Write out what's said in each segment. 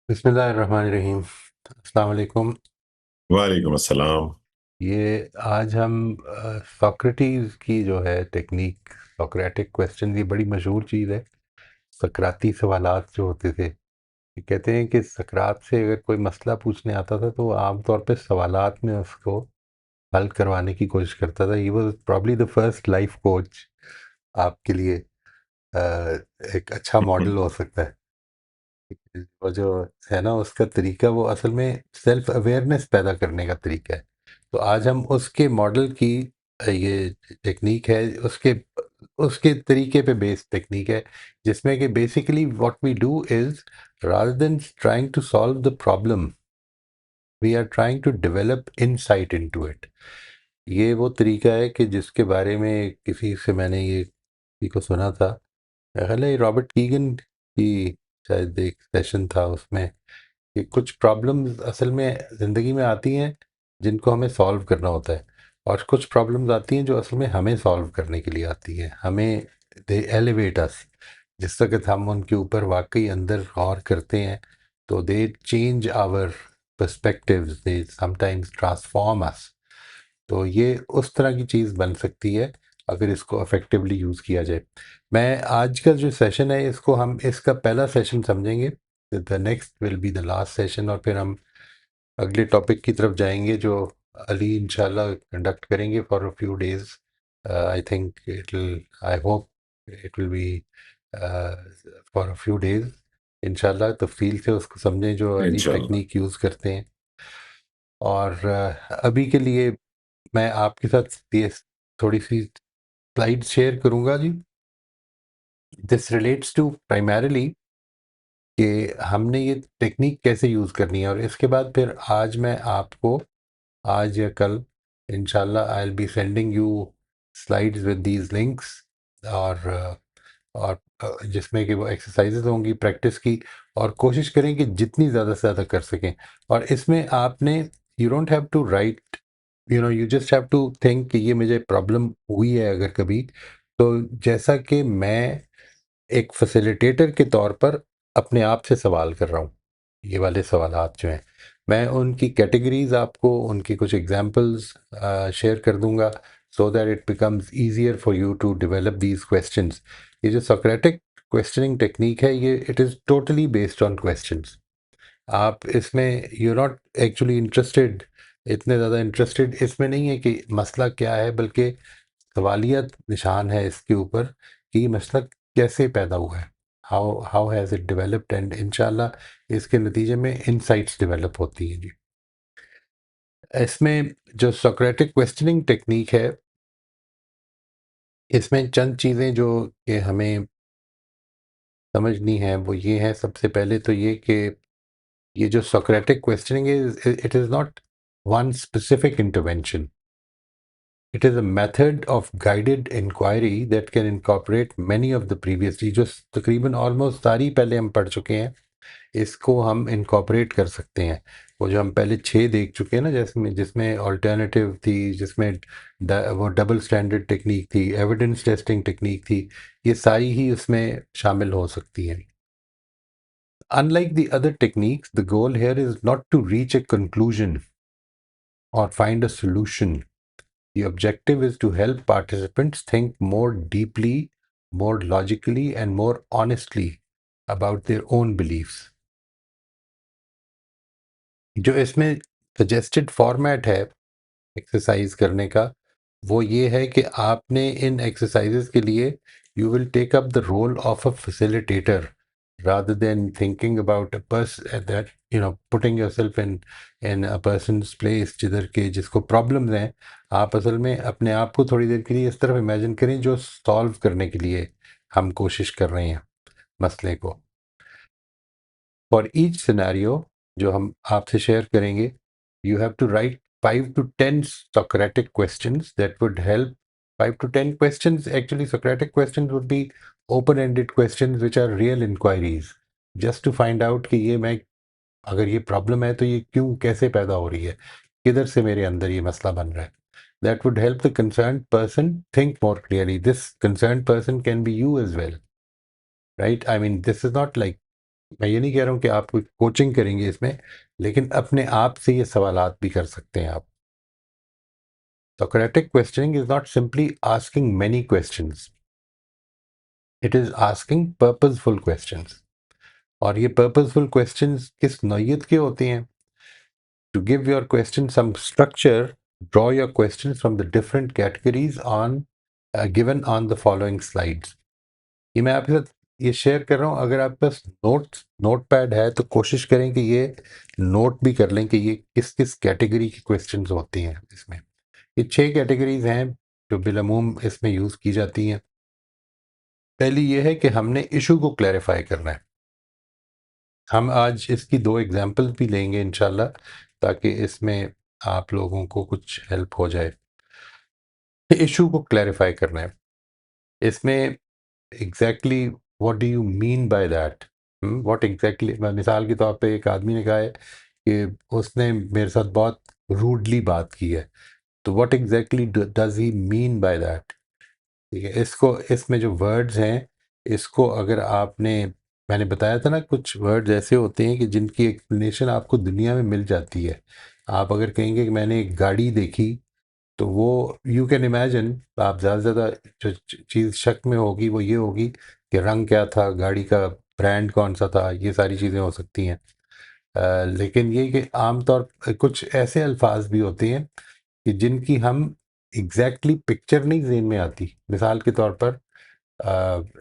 बिस्मिल्लाहिर्रहमानिर्रहीम। अस्सलाम वालेकुम। वालेकुम अस्सलाम। ये आज हम सोक्रेटिस की जो है टेक्निक, सोक्रेटिक क्वेश्चन, ये बड़ी मशहूर चीज़ है। सकराती सवालात जो होते थे, ये कहते हैं कि सकरात से अगर कोई मसला पूछने आता था तो वो आमतौर पे सवालात में उसको हल करवाने की कोशिश करता था। He was probably the first life coach आपके लिए। एक अच्छा मॉडल हो सकता है। वो जो है ना, उसका तरीका वो असल में सेल्फ अवेयरनेस पैदा करने का तरीका है। तो आज हम उसके मॉडल की ये टेक्निक है, उसके उसके तरीके पे बेस्ड टेक्निक है, जिसमें कि basically what we do is, rather than trying to solve the problem, we are trying to develop insight into it. ये वो तरीका है कि जिसके बारे में किसी से मैंने ये किसी को सुना था। मेरा ख्याल है रॉबर्ट कीगन की शायद एक सेशन था उसमें, कि कुछ प्रॉब्लम्स असल में ज़िंदगी में आती हैं जिनको हमें सॉल्व करना होता है, और कुछ प्रॉब्लम्स आती हैं जो असल में हमें सॉल्व करने के लिए आती हैं। हमें दे एलिवेट अस। जिस वक्त हम उनके ऊपर वाकई अंदर गौर करते हैं तो they change our perspectives, they sometimes transform us. तो ये उस तरह की चीज़ बन सकती है अगर इसको इफ़ेक्टिवली यूज़ किया जाए। मैं आज का जो सेशन है इसको हम इसका पहला सेशन समझेंगे, the next will be the last session, और फिर हम अगले टॉपिक की तरफ जाएंगे जो अली इंशाल्लाह कंडक्ट करेंगे for a few days. I think it will, I hope it will B for a few days. इंशाल्लाह तफसील से उसको समझें जो अली इंशाल्लाह। टेक्निक यूज़ करते हैं। और अभी के लिए मैं आपके साथ ये थोड़ी सी स्लाइड शेयर करूंगा जी। दिस रिलेट्स टू प्राइमरीली कि हमने ये टेक्निक कैसे यूज़ करनी है, और इसके बाद फिर आज मैं आपको, आज या कल इंशाल्लाह I will be sending you slides with these links, और जिसमें कि वो एक्सरसाइजेज होंगी प्रैक्टिस की, और कोशिश करें कि जितनी ज़्यादा से ज़्यादा कर सकें। और इसमें आपने, you don't have to write, you just have to think कि ये मुझे प्रॉब्लम हुई है अगर कभी, तो जैसा कि मैं एक फैसिलिटेटर के तौर पर अपने आप से सवाल कर रहा हूँ, ये वाले सवालात जो हैं, मैं उनकी कैटेगरीज आपको उनकी कुछ एग्जांपल्स शेयर कर दूंगा, so that it becomes easier for you to develop these questions. ये जो सोक्रेटिक क्वेश्चनिंग टेक्निक है, ये it is totally based on questions. आप इसमें यू नॉट एक्चुअली इंटरेस्टेड, इतने ज़्यादा इंटरेस्टेड इसमें नहीं है कि मसला क्या है, बल्कि सवालियत निशान है इसके ऊपर कि ये मसला कैसे पैदा हुआ है, how how has it developed, and इंशाल्लाह इसके नतीजे में इंसाइट्स डेवलप होती हैं जी। इसमें जो सोक्रेटिक क्वेश्चनिंग टेक्निक है, इसमें चंद चीज़ें जो कि हमें समझनी है वो ये है, सबसे पहले तो ये कि ये जो Socratic questioning is, it is not one specific intervention, it is a method of guided inquiry that can incorporate many of the previously, जो तकरीबन ऑलमोस्ट सारी पहले हम पढ़ चुके हैं, इसको हम इनकॉपरेट कर सकते हैं। वो जो हम पहले 6 देख चुके हैं ना, जिसमें जिसमें ऑल्टरनेटिव थी, जिसमें वो डबल स्टैंडर्ड टेक्निक थी, एविडेंस टेस्टिंग टेक्निक थी, ये सारी ही उसमें शामिल हो सकती हैं। Unlike the other techniques, the goal here is not to reach a conclusion or find a solution. The objective is to help participants think more deeply, more logically, and more honestly about their own beliefs. जो इसमें suggested format है exercise करने का, वो ये है कि आपने इन एक्सरसाइजेज के लिए you will take up the role of a facilitator, rather than thinking about a person that, putting yourself in a person's place जिधर के जिसको प्रॉब्लम्स हैं, आप असल में अपने आप को थोड़ी देर के लिए इस तरफ इमेजिन करें जो सॉल्व करने के लिए हम कोशिश कर रहे हैं मसले को। फॉर ईच सिनेरियो जो हम आपसे शेयर करेंगे, you have to write 5 to 10 Socratic questions that would help. 5 to 10 questions, actually Socratic questions would be open-ended questions which are real inquiries, just to find out कि ये मैं, अगर ये problem है तो ये क्यों कैसे पैदा हो रही है, किधर से मेरे अंदर ये मसला बन रहा है। That would help the concerned person think more clearly. This concerned person can be you as well, right? I mean, this is not like मैं ये नहीं कह रहा हूँ कि आप कोई कोचिंग करेंगे इसमें, लेकिन अपने आप से ये सवालात भी कर सकते हैं आप। Socratic questioning is not simply asking many questions. It is asking purposeful questions. और ये purposeful questions किस नौयत के होते हैं? To give your question some structure, draw your questions from the different categories on given on the following slides. ये मैं आपके साथ ये शेयर कर रहा हूँ। अगर आपके पास नोट पैड है तो कोशिश करें कि ये नोट भी कर लें कि ये किस किस कैटेगरी की क्वेश्चंस होती हैं इसमें। ये 6 कैटेगरीज हैं जो बिलअमूम इसमें यूज़ की जाती हैं। पहली ये है कि हमने इशू को क्लैरिफाई करना है। हम आज इसकी 2 एग्जांपल्स भी लेंगे इंशाल्लाह, ताकि इसमें आप लोगों को कुछ हेल्प हो जाए। इशू को क्लैरिफाई करना है। इसमें exactly what do you mean by that? What exactly, मिसाल के तौर पे एक आदमी ने कहा है कि उसने मेरे साथ बहुत रूडली बात की है, तो what exactly does he mean by that? ठीक है, इसको इसमें जो वर्ड्स हैं, इसको अगर आपने, मैंने बताया था ना, कुछ वर्ड्स ऐसे होते हैं कि जिनकी एक्सप्लेनेशन आपको दुनिया में मिल जाती है। आप अगर कहेंगे कि मैंने एक गाड़ी देखी, तो वो यू कैन इमेजिन, आप ज़्यादा से ज़्यादा जो चीज़ शक में होगी वो ये होगी कि रंग क्या था, गाड़ी का ब्रांड कौन सा था, ये सारी चीज़ें हो सकती हैं। लेकिन ये कि आमतौर पर कुछ ऐसे अल्फाज भी होते हैं कि जिनकी हम एग्जैक्टली पिक्चर नहीं ज़हन में आती। मिसाल के तौर पर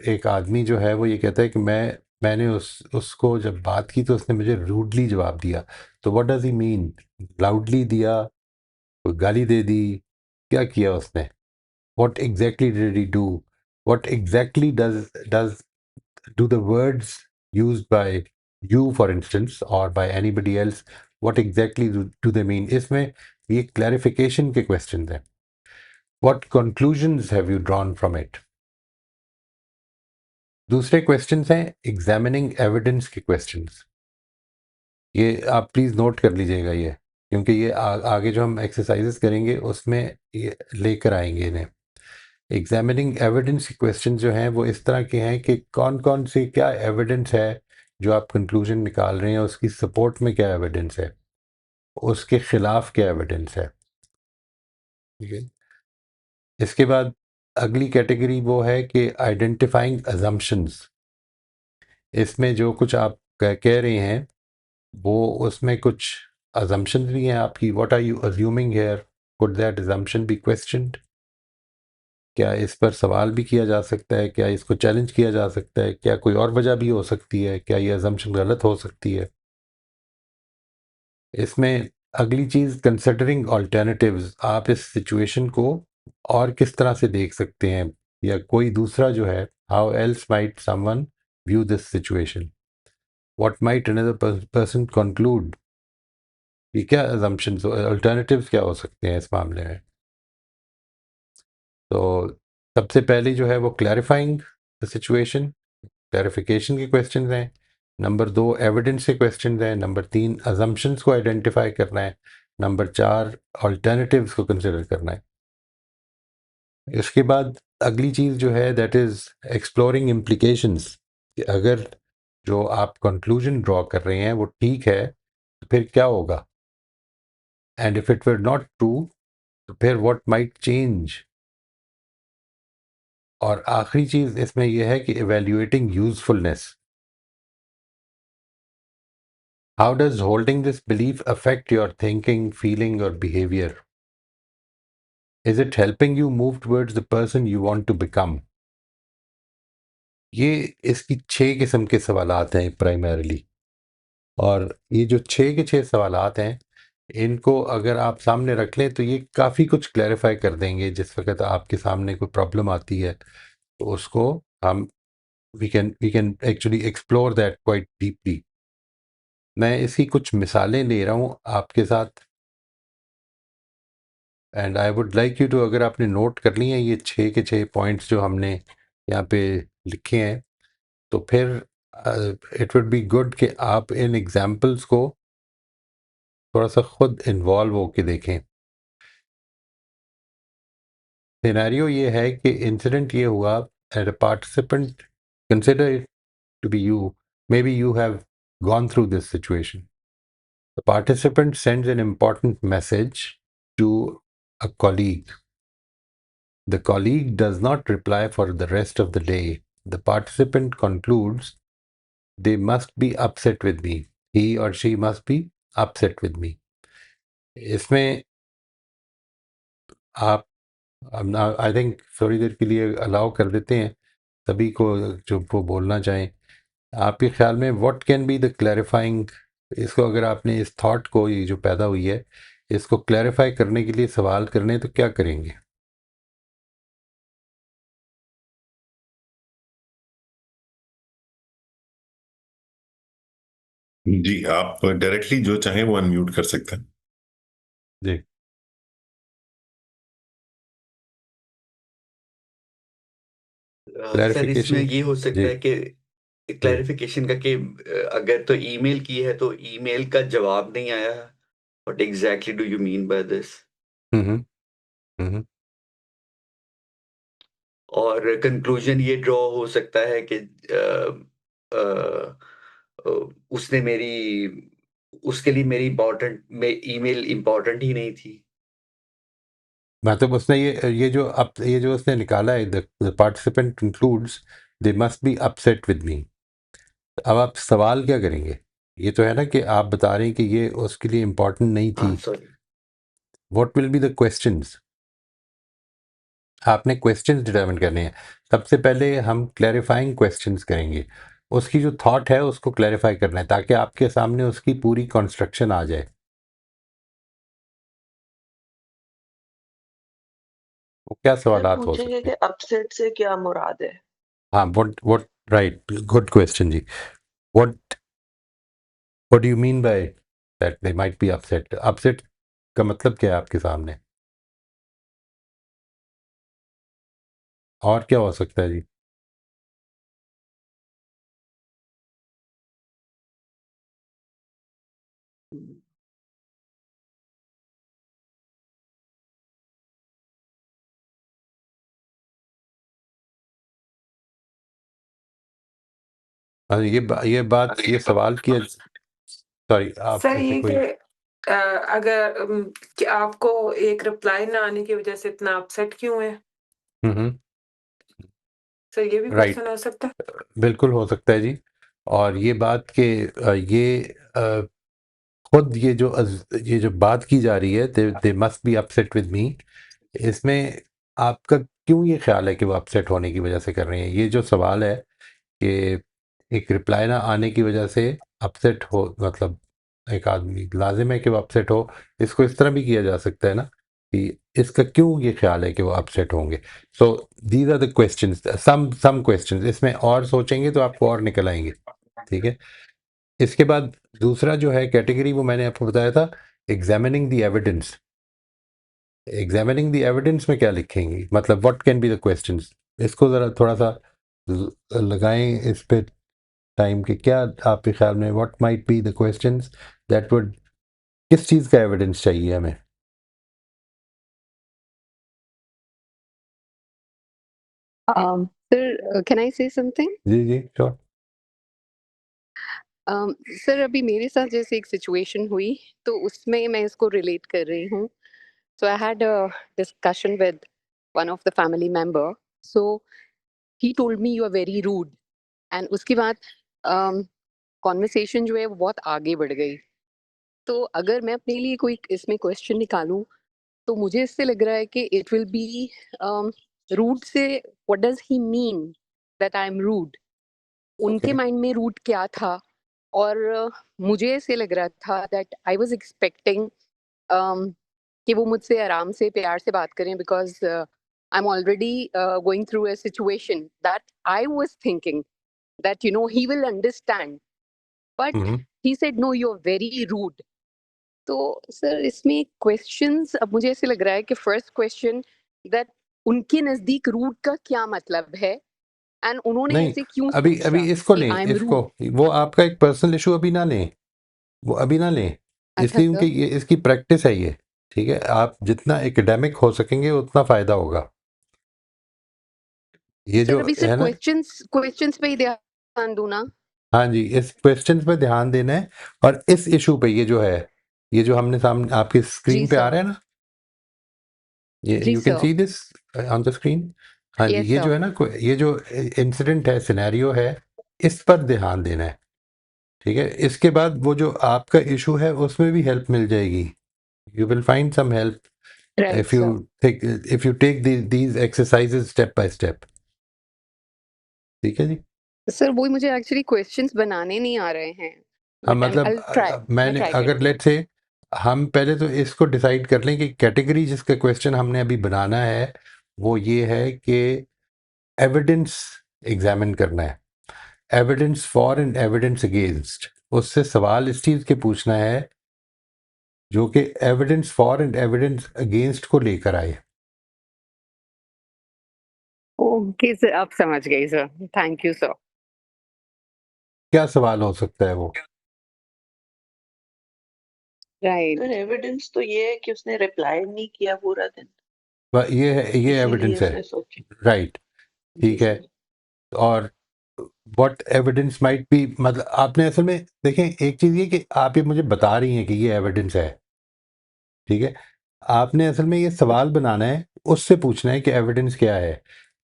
एक आदमी जो है वो ये कहता है कि मैंने उसको जब बात की तो उसने मुझे रूडली जवाब दिया। तो what does he mean? Loudly दिया, कोई गाली दे दी, क्या किया उसने? What exactly did he do? What exactly does do the words used by you for instance और by anybody else, what exactly do they mean? इसमें ये क्लैरिफिकेशन के क्वेश्चन हैं। What conclusions have you drawn from it? दूसरे questions हैं examining evidence के questions. ये आप प्लीज़ नोट कर लीजिएगा ये, क्योंकि ये आगे जो हम एक्सरसाइजेस करेंगे उसमें ये लेकर आएंगे इन्हें। एग्जामिनिंग एविडेंस के क्वेश्चन जो हैं वो इस तरह के हैं कि कौन कौन सी क्या एविडेंस है जो आप कंक्लूजन निकाल रहे हैं, उसकी सपोर्ट में क्या एविडेंस है, उसके खिलाफ क्या एविडेंस है। ठीक है, इसके बाद अगली कैटेगरी वो है कि आइडेंटिफाइंग अजम्पशंस। इसमें जो कुछ आप कह रहे हैं वो उसमें कुछ assumptions भी हैं आपकी। What are you assuming here? Could that assumption be questioned? क्या इस पर सवाल भी किया जा सकता है? क्या इसको चैलेंज किया जा सकता है? क्या कोई और वजह भी हो सकती है? क्या ये assumption गलत हो सकती है? इसमें अगली चीज़ कंसिडरिंग ऑल्टरनेटिव्स। आप इस सिचुएशन को और किस तरह से देख सकते हैं, या कोई दूसरा जो है, how else might someone view this situation, what might another person conclude. ये क्या assumptions, अल्टरनेटिव्स क्या हो सकते हैं इस मामले में? तो सबसे पहले जो है वो क्लैरिफाइंग द सिचुएशन, क्लैरिफिकेशन के क्वेश्चन हैं। नंबर 2 एविडेंस के क्वेश्चन हैं। नंबर 3 assumptions को आइडेंटिफाई करना है। नंबर 4 अल्टरनेटिव्स को कंसिडर करना है। इसके बाद अगली चीज़ जो है दैट इज़ एक्सप्लोरिंग इम्प्लीकेशंस, कि अगर जो आप कंक्लूजन ड्रॉ कर रहे हैं वो ठीक है तो फिर क्या होगा, and if it were not true तो फिर व्हाट माइट चेंज। और आखिरी चीज़ इसमें यह है कि evaluating usefulness. How does holding this belief affect your thinking, feeling और behaviour? Is it helping you move towards the person you want to become? ये इसकी 6 किस्म के सवालात हैं प्राइमरीली। और ये जो 6 के 6 सवालात हैं, इनको अगर आप सामने रख लें तो ये काफ़ी कुछ क्लैरिफाई कर देंगे। जिस वक्त आपके सामने कोई प्रॉब्लम आती है तो उसको हम we can actually explore that quite deeply. मैं इसकी कुछ मिसालें ले रहा हूँ आपके साथ, and I would like you to, अगर आपने नोट कर ली हैं ये 6 के 6 पॉइंट्स जो हमने यहाँ पे लिखे हैं, तो फिर इट वुड बी गुड कि आप इन एग्जाम्पल्स को थोड़ा सा खुद इन्वॉल्व होके देखें। सिनेरियो ये है कि इंसिडेंट ये हुआ, and a participant, consider it to be you, Maybe you have gone through this situation. The participant sends an important message to a colleague. The colleague does not reply for the rest of the day. The participant concludes they must be upset with me. He or she must be upset with me. इसमें आप I think थोड़ी देर के लिए allow कर देते हैं सभी को जो वो बोलना चाहें. आपके ख्याल में what can be the clarifying, इसको अगर आपने इस थॉट को, ये जो पैदा हुई है, इसको क्लैरिफाई करने के लिए सवाल करने तो क्या करेंगे? जी, आप डायरेक्टली जो चाहें वो अनम्यूट कर सकते हैं। जी. सर इसमें क्लैरिफिकेशन. ये हो सकता जी. है कि जी. क्लैरिफिकेशन का कि अगर तो ईमेल की है तो ईमेल का जवाब नहीं आया, what exactly do you mean by this? Hmm. Hmm. और कंक्लूजन ये ड्रॉ हो सकता है कि अ अ, उसने मेरी उसके लिए मेरी ईमेल इम्पोर्टेंट ही नहीं थी। मतलब उसने ये जो उसने निकाला है, the participant includes they must be upset with me. अब आप सवाल क्या करेंगे? ये तो है ना कि आप बता रहे हैं कि ये उसके लिए इम्पोर्टेंट नहीं थी. हाँ, sorry. What will be the questions? आपने क्वेश्चंस डिटरमिन करने हैं. सबसे पहले हम क्लैरिफाइंग क्वेश्चंस करेंगे. उसकी जो थॉट है उसको क्लैरिफाई करना है ताकि आपके सामने उसकी पूरी कंस्ट्रक्शन आ जाए. वो क्या सर सवालात हो पूछेंगे सकते कि हैं? अपसेट से क्या मुराद है? हाँ, व्हाट राइट, गुड क्वेश्चन जी. What what do you mean by that they might be upset? Upset का मतलब क्या है आपके सामने? और क्या हो सकता है जी? हाँ, ये सवाल किया. सॉरी, आप सर में से ये कि कोई. अगर कि आपको एक रिप्लाई ना आने की वजह से इतना अपसेट क्यों है? हम्म. सर ये भी राइट. क्वेश्चन हो सकता है? बिल्कुल हो सकता है जी. और ये बात के ये खुद ये जो बात की जा रही है, they must be upset with me, इसमें आपका क्यों ये ख्याल है कि वो अपसेट होने की वजह से कर रहे हैं? ये जो सवाल है कि एक रिप्लाई ना आने की वजह से अपसेट हो, मतलब एक आदमी लाजिम है कि वो अपसेट हो. इसको इस तरह भी किया जा सकता है ना कि इसका क्यों ये ख्याल है कि वो अपसेट होंगे. So these are the questions, some questions. इसमें और सोचेंगे तो आपको और निकल आएंगे. ठीक है. इसके बाद दूसरा जो है कैटेगरी, वो मैंने आपको बताया था, examining the evidence. Examining the evidence में क्या लिखेंगे? मतलब what can be the questions? इसको ज़रा थोड़ा सा लगाएं इस पे टाइम के. क्या आपके ख्याल में what might be the questions that would, किस चीज़ का एविडेंस चाहिए हमें? Sir, can I say something? जी जी, श्योर. सर अभी मेरे साथ जैसे एक सिचुएशन हुई तो उसमें मैं इसको रिलेट कर रही हूँ. So I had a discussion with one of the family member. So he told me you are very rude. And उसके बाद कॉन्वर्सेशन जो है वो बहुत आगे बढ़ गई. तो अगर मैं अपने लिए कोई इसमें क्वेश्चन निकालूं तो मुझे इससे लग रहा है कि इट विल बी रूड से what does he mean that I am rude. उनके ओके. माइंड में रूट क्या था. और मुझे ऐसे लग रहा था दैट आई वाज एक्सपेक्टिंग कि वो मुझसे आराम से प्यार से बात करें because I am already going through a situation that I was thinking that you know he will understand. But hmm. He said no you are very rude. तो सर इसमें क्वेश्चंस अब मुझे ऐसे लग रहा है कि फर्स्ट क्वेश्चन दैट उनके नजदीक रूड का क्या मतलब है एंड उन्होंने नहीं, ऐसे क्यों अभी अभी सोचा इसको कि लें, आई एम इसको. रूड. वो आपका एक पर्सनल इशू अभी ना लें. वो अभी ना लें. अच्छा इसलिए क्योंकि सर. ये इसकी प्रैक्टिस है ये. ठीक है. आप जितना एकेडमिक हो सकेंगे उतना फ़ायदा होगा. ये सर जो अभी है सिर्फ ना. क्वेश्चंस क्वेश्चंस पे ही ध्यान दूं ना? हाँ जी, इस क्वेश्चंस पे ध्यान देना है और इस इशू पे ये जो है, ये जो हमने सामने आपकी जी स्क्रीन पे आ सर। रहा है ना, ये जी you can sir. See this on the screen. हाँ जी, यस ये जो सर। है ना, ये जो इंसिडेंट है, सिनेरियो है, इस पर ध्यान देना है, ठीक है? इसके बाद वो जो आपका इशू है उसमें भी हेल्प मिल जाएगी। You will find some help right if you sir. if you take these exercises step by step। ठीक है जी। सर वही मुझे एक्चुअली क्वेश्चंस बनाने नहीं आ रहे हैं, हाँ, बट मतलब आई ट्राई, मैं मैंने ट्राई अगर करूंगी। लेट्स से हम पहले तो इसको डिसाइड कर लें कि कैटेगरी जिसका क्वेश्चन हमने अभी बनाना है वो ये है कि एविडेंस एग्जामिन करना है, evidence for and evidence against. उससे सवाल इस चीज़ के पूछना है जो कि evidence for and evidence against को लेकर आए। ओके सर, अब समझ गई सर, थैंक यू सर। क्या सवाल हो सकता है वो? राइट। एविडेंस तो ये है कि उसने रिप्लाई नहीं किया पूरा दिन, ये है, ये इसीलिए एविडेंस है, उसने सोचा। राइट, जी ठीक है। सर। और व्हाट एविडेंस माइट बी, मतलब आपने असल में देखें, एक चीज़ ये कि आप ये मुझे बता रही हैं कि ये एविडेंस है, ठीक है? आपने असल में ये सवाल बनाना है, उससे पूछना है कि एविडेंस क्या है।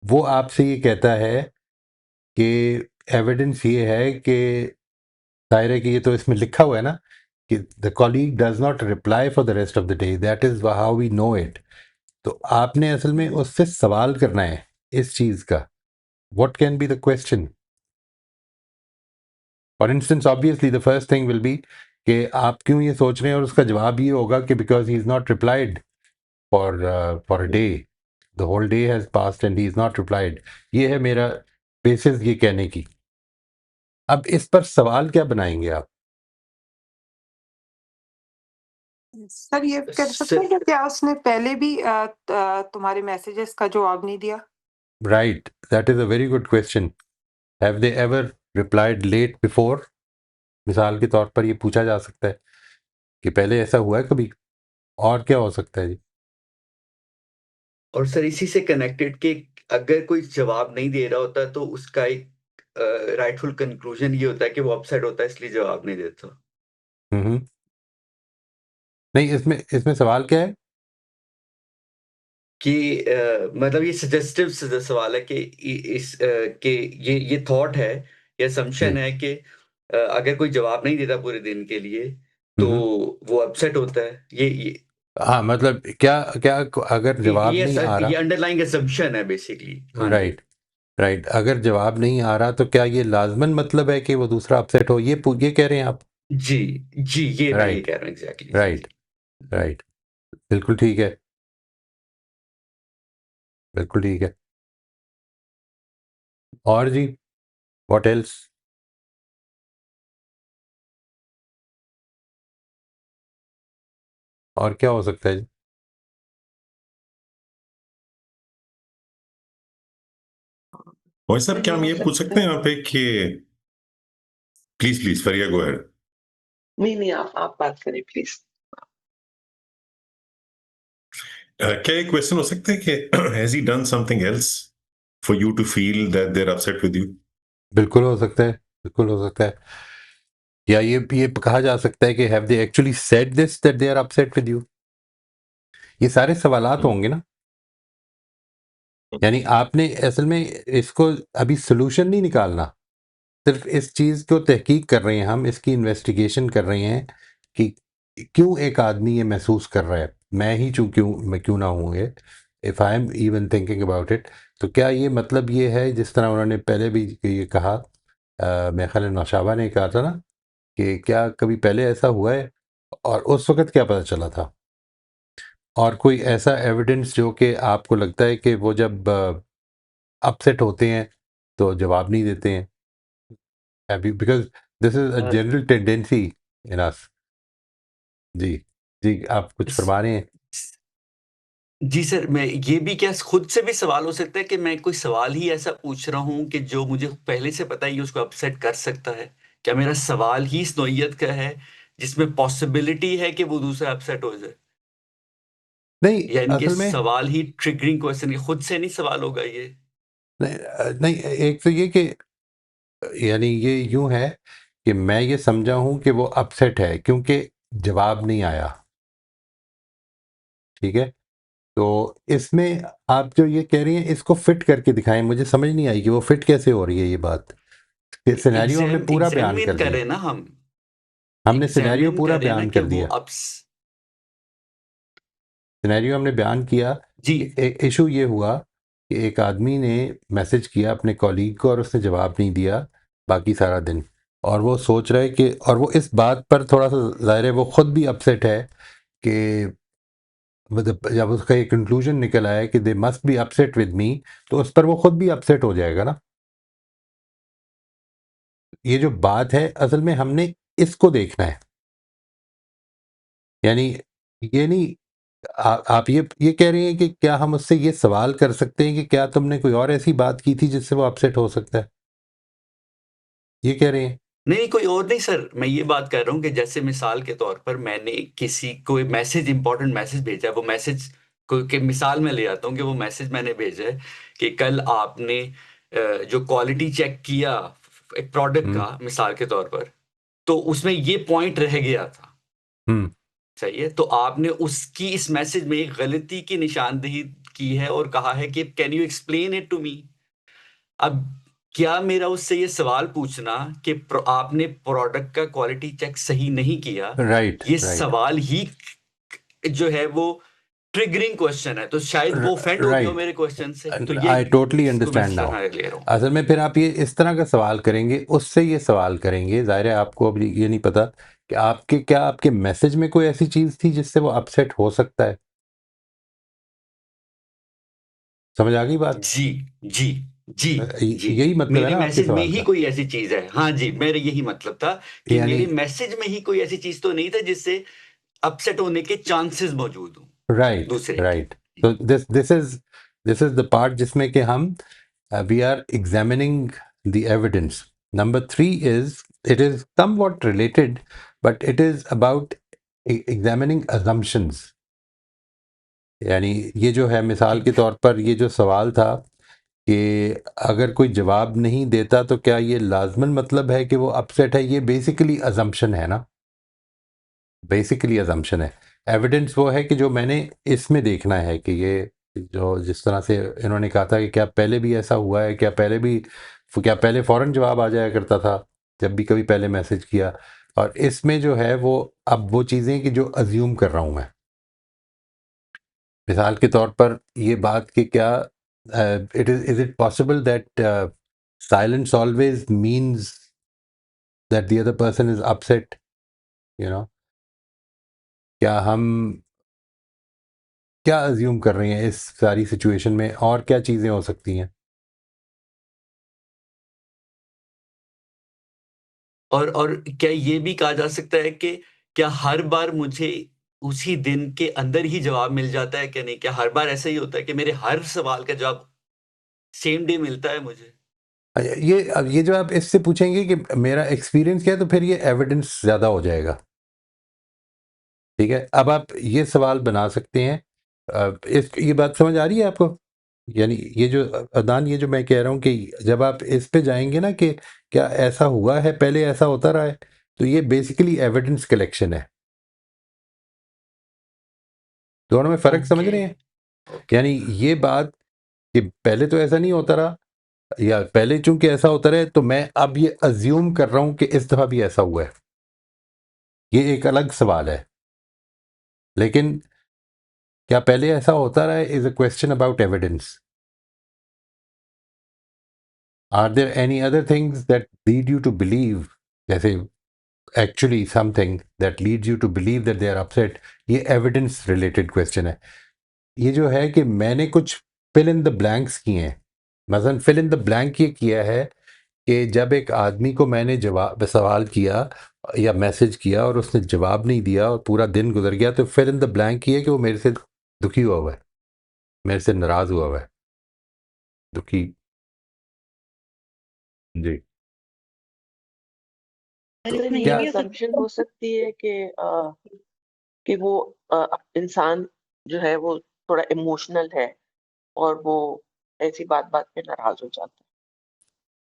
वो आपसे ये कहता है कि एविडेंस ये है कि जाहिर है कि ये तो इसमें लिखा हुआ है ना कि the colleague does not reply for the rest of the day, that is how we know it. तो आपने असल में उससे सवाल करना है इस चीज़ का, what can be the question. For instance obviously the first thing will be कि आप क्यों ये सोच रहे हैं, और उसका जवाब ये होगा कि because he is not replied for a day, the whole day has passed and he is not replied. ये है मेरा बेसिस ये कहने की। अब इस पर सवाल क्या बनाएंगे आप? सर ये कह सकते हैं कि क्या उसने पहले भी तुम्हारे मैसेजेस का जवाब नहीं दिया? Right, that is a very good question. Have they ever replied late before? मिसाल के तौर पर ये पूछा जा सकता है कि पहले ऐसा हुआ है कभी? और क्या हो सकता है जी? और सर इसी से कनेक्टेड कि अगर कोई जवाब नहीं दे रहा होता तो उसका एक राइटफुल कंक्लूजन ये होता है कि वो अपसेट होता है इसलिए जवाब नहीं देता। हम्म। नहीं, इसमें इसमें सवाल क्या है? कि मतलब ये सजेस्टिव सवाल है कि कि ये थॉट है, ये असम्पशन जी। है कि अगर कोई जवाब नहीं देता पूरे दिन के लिए तो हम्म। वो अपसेट होता है। हाँ, मतलब क्या क्या अगर जवाब नहीं आ ये रहा? अंडरलाइंग असम्पशन है बेसिकली। हाँ जी। राइट, राइट, अगर जवाब नहीं आ रहा तो क्या ये लाजमन मतलब है कि वो दूसरा अपसेट हो, ये कह रहे हैं आप? जी जी, ये मैं ये राइट, कह रहा हूँ एग्जैक्टली जी राइट, जी। राइट, बिल्कुल ठीक है, बिल्कुल ठीक है। और जी, व्हाट एल्स? और क्या हो सकता है जी? और सर क्या ये हम हो ये पूछ सकता सकते हैं है। यहाँ पे कि please please Fariya go ahead. नहीं नहीं, आप बात करें प्लीज। क्या ये क्वेश्चन हो सकता है कि has he done something else for you to feel that they are upset with you? बिल्कुल हो सकता है, बिल्कुल हो सकता है। या ये कहा जा सकता है कि have they actually said this that they are upset with you? ये सारे सवालात होंगे ना। यानी आपने असल में इसको अभी सोल्यूशन नहीं निकालना, सिर्फ इस चीज़ को तहकीक कर रहे हैं हम, इसकी इन्वेस्टिगेशन कर रहे हैं कि क्यों एक आदमी ये महसूस कर रहा है, मैं ही मैं क्यों ना हूँ ये, if I am even thinking about it. तो क्या ये मतलब ये है जिस तरह उन्होंने पहले भी ये कहा, मेरे ख्याल में नौशाबा ने कहा था ना, कि क्या कभी पहले ऐसा हुआ है और उस वक़्त क्या पता चला था? और कोई ऐसा एविडेंस जो कि आपको लगता है कि वो जब अपसेट होते हैं तो जवाब नहीं देते हैं? Because this is a general tendency in us. जी, जी, आप कुछ फरमा रहे हैं? जी सर, मैं ये भी क्या खुद से भी सवाल हो सकता है कि मैं कोई सवाल ही ऐसा पूछ रहा हूँ कि जो मुझे पहले से पता है ये उसको अपसेट कर सकता है? क्या मेरा सवाल ही इस नौइयत का है जिसमें पॉसिबिलिटी है कि वो दूसरा अपसेट हो जाए? नहीं, यानी कि असल में सवाल ही ट्रिगरिंग क्वेश्चन, खुद से नहीं सवाल होगा ये। नहीं, नहीं, एक तो ये कि यानी ये यूँ है कि मैं ये समझा हूँ कि वो अपसेट है क्योंकि जवाब नहीं आया, ठीक है? तो इसमें आप जो ये कह रही हैं इसको फिट करके दिखाएँ, मुझे समझ नहीं आई कि वो फिट कैसे हो रही है ये बात? कि सिनेरियो हमने पूरा बयान एग्जामिन कर कर दिया। रहे हैं ना हम, हमने सिनेरियो एग्जामिन पूरा कर रहे हैं ना बयान कि कर वो दिया। अप्स सिनेरियो हमने बयान किया जी कि इशू ये हुआ कि एक आदमी ने मैसेज किया अपने कॉलीग को और उसने जवाब नहीं दिया बाकी सारा दिन, और वो सोच रहा है कि, और वो इस बात पर थोड़ा सा ज़ाहिर है वो खुद भी अपसेट है कि मतलब जब उसका एक कंक्लूजन निकल आया कि they must be upset with me, तो उस पर वो खुद भी अपसेट हो जाएगा ना। ये जो बात है असल में हमने इसको देखना है, यानी ये नहीं आप ये कह रही हैं कि क्या हम उससे ये सवाल कर सकते हैं कि क्या तुमने कोई और ऐसी बात की थी जिससे वो अपसेट हो सकता है, ये कह रहे हैं? नहीं, कोई और नहीं सर, मैं ये बात कर रहा हूँ कि जैसे मिसाल के तौर पर मैंने किसी को मैसेज इंपॉर्टेंट मैसेज भेजा, वो मैसेज को के मिसाल में ले आता हूँ कि वो मैसेज मैंने भेजा है कि कल आपने जो क्वालिटी चेक किया एक प्रोडक्ट हम्म का मिसाल के तौर पर, तो उसमें ये पॉइंट रह गया था, हम्म सही है, तो आपने उसकी इस मैसेज में एक गलती की निशानदेही की है और कहा है कि can you explain it to me. अब क्या मेरा उससे ये सवाल पूछना कि आपने प्रोडक्ट का क्वालिटी चेक सही नहीं किया, राइट ये राइट सवाल ही जो है वो ट्रिगरिंग क्वेश्चन है, तो शायद वो ऑफेंड हो गया हो राइट, मेरे क्वेश्चन से, तो ये आई टोटली इसको मैं अंडरस्टैंड नाउ। ले रहा हूँ। असल में फिर आप ये इस तरह का सवाल करेंगे, उससे ये सवाल करेंगे, जाहिर है आपको अभी ये नहीं पता कि आपके क्या आपके मैसेज में कोई ऐसी चीज़ थी जिससे वो अपसेट हो सकता है। समझ आ गई बात? जी जी जी जी, यही मतलब है मेरे ना आपके मैसेज में सवाल ही का? कोई ऐसी चीज है, हाँ जी, मेरा यही मतलब था कि यानी मेरे मैसेज में ही कोई ऐसी चीज तो नहीं था जिससे अपसेट होने के चांसेस मौजूद हों राइट दूसरे के। राइट, तो दिस इज द पार्ट जिसमें कि हम we are examining the evidence. Number three is it is somewhat related, but it is about examining assumptions. यानी ये जो है मिसाल के तौर पर ये जो सवाल था कि अगर कोई जवाब नहीं देता तो क्या ये लाजमन मतलब है कि वो अपसेट है, ये बेसिकली अजम्पशन है ना, बेसिकली अजम्पशन है। एविडेंस वो है कि जो मैंने इसमें देखना है कि ये जो जिस तरह से इन्होंने कहा था कि क्या पहले भी ऐसा हुआ है, क्या पहले फ़ौरन जवाब आ जाया करता था जब भी कभी पहले मैसेज किया, और इसमें जो है वो अब वो चीज़ें कि जो अज्यूम कर रहा हूँ मैं, मिसाल के तौर पर ये बात कि क्या is it possible that silence always means that the other person is upset, you know, क्या हम क्या अज्यूम कर रहे हैं इस सारी सिचुएशन में, और क्या चीज़ें हो सकती हैं? और क्या ये भी कहा जा सकता है कि क्या हर बार मुझे उसी दिन के अंदर ही जवाब मिल जाता है कि नहीं? क्या हर बार ऐसा ही होता है कि मेरे हर सवाल का जवाब सेम डे मिलता है मुझे? ये अब ये जो आप इससे पूछेंगे कि मेरा एक्सपीरियंस क्या है, तो फिर ये एविडेंस ज़्यादा हो जाएगा, ठीक है? अब आप ये सवाल बना सकते हैं, इस ये बात समझ आ रही है आपको? यानी ये जो अदान, ये जो मैं कह रहा हूँ कि जब आप इस पे जाएंगे ना कि क्या ऐसा हुआ है, पहले ऐसा होता रहा है, तो ये बेसिकली एविडेंस कलेक्शन है। दोनों में फ़र्क समझ ओके, रहे हैं? ओके। यानी ये बात कि पहले तो ऐसा नहीं होता रहा, या पहले चूंकि ऐसा होता रहे तो मैं अब ये अज्यूम कर रहा हूं कि इस दफा भी ऐसा हुआ है, ये एक अलग सवाल है। लेकिन क्या पहले ऐसा होता रहा है is a question about evidence. Are there any other things that lead you to believe, जैसे actually something that leads you to believe that they are upset, ये एविडेंस रिलेटेड क्वेश्चन है। ये जो है कि मैंने कुछ फिल इन द ब्लैंक्स किए हैं, मसलन फिल इन द ब्लैंक ये किया है कि जब एक आदमी को मैंने जवाब सवाल किया या मैसेज किया और उसने जवाब नहीं दिया और पूरा दिन गुजर गया, तो फिर इन द ब्लैंक ये कि वो मेरे से दुखी हुआ है, मेरे से नाराज़ हुआ है, दुखी। जी। तो इसमें ये क्या भी असम्पशन हो सकती है कि वो इंसान जो है वो थोड़ा इमोशनल है और वो ऐसी बात-बात पे नाराज़ हो जाता है।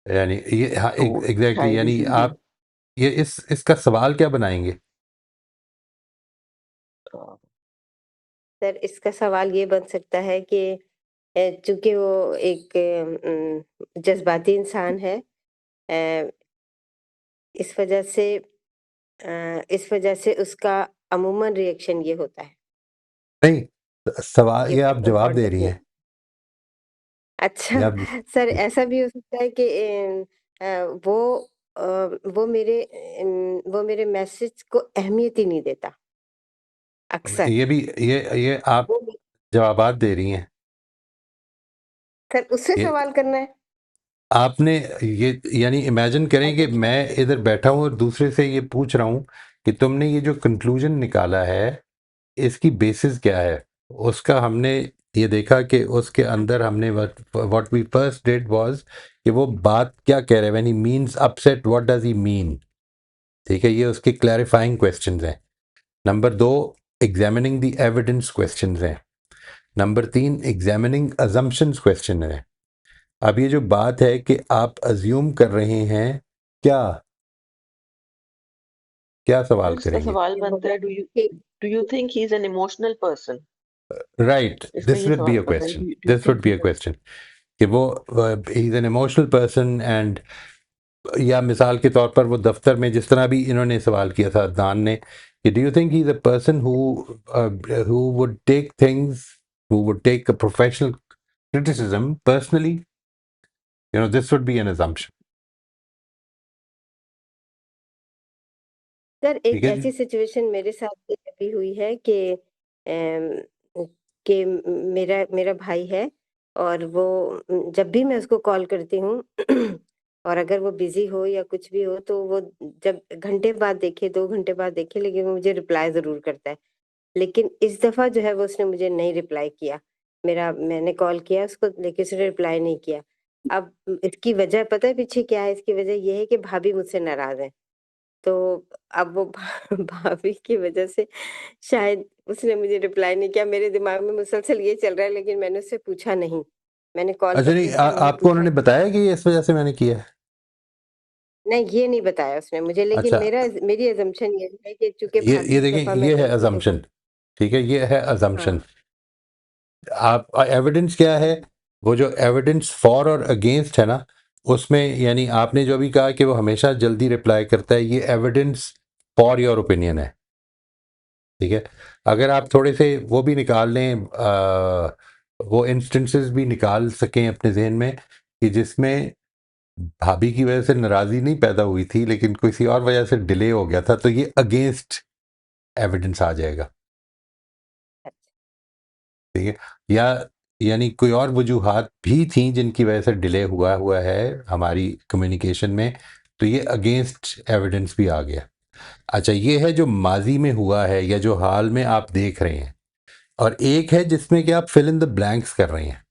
यानी ये हाँ तो एग्जैक्टली शायद यानी इसीलिए आप ये इसका सवाल क्या बनाएंगे? अ, सर इसका सवाल ये बन सकता है कि चूंकि वो एक जज्बाती इंसान है, अ, इस वजह से इस वजह से उसका अमूमन रिएक्शन ये होता है। नहीं, सवाल ये ये आप जवाब व्हाट दे डज रही मीन? हैं। अच्छा। ये आप सर ऐसा भी हो सकता है कि वो वो मेरे मैसेज को अहमियत ही नहीं देता अक्सर। ये भी ये आप वो जवाबात दे रही हैं। सर उससे ये सवाल करना है। आपने ये यानी इमेजिन करें कि अच्छा। मैं इधर बैठा हूँ और दूसरे से ये पूछ रहा हूँ कि तुमने ये जो कंक्लूजन निकाला है इसकी बेसिस क्या है? उसका हमने ये देखा कि उसके अंदर हमने what we first did was कि वो बात क्या कह रहे हैं, when he means upset what does he mean. ठीक है, ये उसके क्लैरिफाइंग क्वेश्चंस हैं। Number 2 examining the evidence questions हैं। नंबर 3 एग्जामिनिंग अजम्पशंस क्वेश्चन है। अब ये जो बात है कि आप अज्यूम कर रहे हैं, क्या क्या सर सवाल इसका करेंगे? सवाल ये बनता होगा है, कि do you think he is an emotional person? Right, इसका दिस ये वुड बी सवाल अ बनता है, question, do you this would think be a question कि वो he is an emotional person and या मिसाल के तौर पर वो दफ्तर में जिस तरह भी इन्होंने सवाल किया था दान ने कि do you think he is a person who would take things, who would take a professional criticism personally, this would be an assumption. Sir एक ठीक है जी। ऐसी सिचुएशन मेरे साथ भी अभी हुई है कि मेरा मेरा भाई है और वो जब भी मैं उसको कॉल करती हूँ और अगर वो बिजी हो या कुछ भी हो तो वो जब घंटे बाद देखे 2 घंटे बाद देखे लेकिन वो मुझे रिप्लाई जरूर करता है। लेकिन इस दफा जो है वो उसने मुझे नहीं रिप्लाई किया। मैंने कॉल किया उसको लेकिन उसने रिप्लाई नहीं किया। अब इसकी वजह पता है पीछे क्या है? इसकी वजह ये है कि भाभी मुझसे नाराज है। तो अब वो भाभी की वजह से शायद उसने मुझे रिप्लाई नहीं किया। मेरे दिमाग में मुसलसल ये चल रहा है लेकिन मैंने उससे पूछा नहीं। मैंने कॉल अच्छा, करके नहीं उससे नहीं आपको पूछा। उन्होंने बताया कि ये इस वजह से मैंने किया है? नहीं ये नहीं बताया उसने मुझे लेकिन अच्छा, मेरी अजम्पशन ये है कि चूंकि ये भाभी इस देखें, दफा मैं ये है करती हूँ तो अजम्पशन। ठीक है, ये है हाँ। अजम्पशन। आप एविडेंस क्या है? वो जो एविडेंस फॉर और अगेंस्ट है ना, उसमें यानी आपने जो भी कहा कि वो हमेशा जल्दी रिप्लाई करता है, ये एविडेंस फॉर योर ओपिनियन है। ठीक है, अगर आप थोड़े से वो भी निकाल लें, वो इंस्टेंसेस भी निकाल सकें अपने जहन में कि जिसमें भाभी की वजह से नाराज़ी नहीं पैदा हुई थी लेकिन किसी और वजह से डिले हो गया था, तो ये अगेंस्ट एविडेंस आ जाएगा। ठीक है, या यानी कोई और वजूहात भी थी जिनकी वजह से डिले हुआ हुआ है हमारी कम्युनिकेशन में, तो ये अगेंस्ट एविडेंस भी आ गया। अच्छा, ये है जो माजी में हुआ है या जो हाल में आप देख रहे हैं, और एक है जिसमें कि आप फिल इन द ब्लैंक्स कर रहे हैं।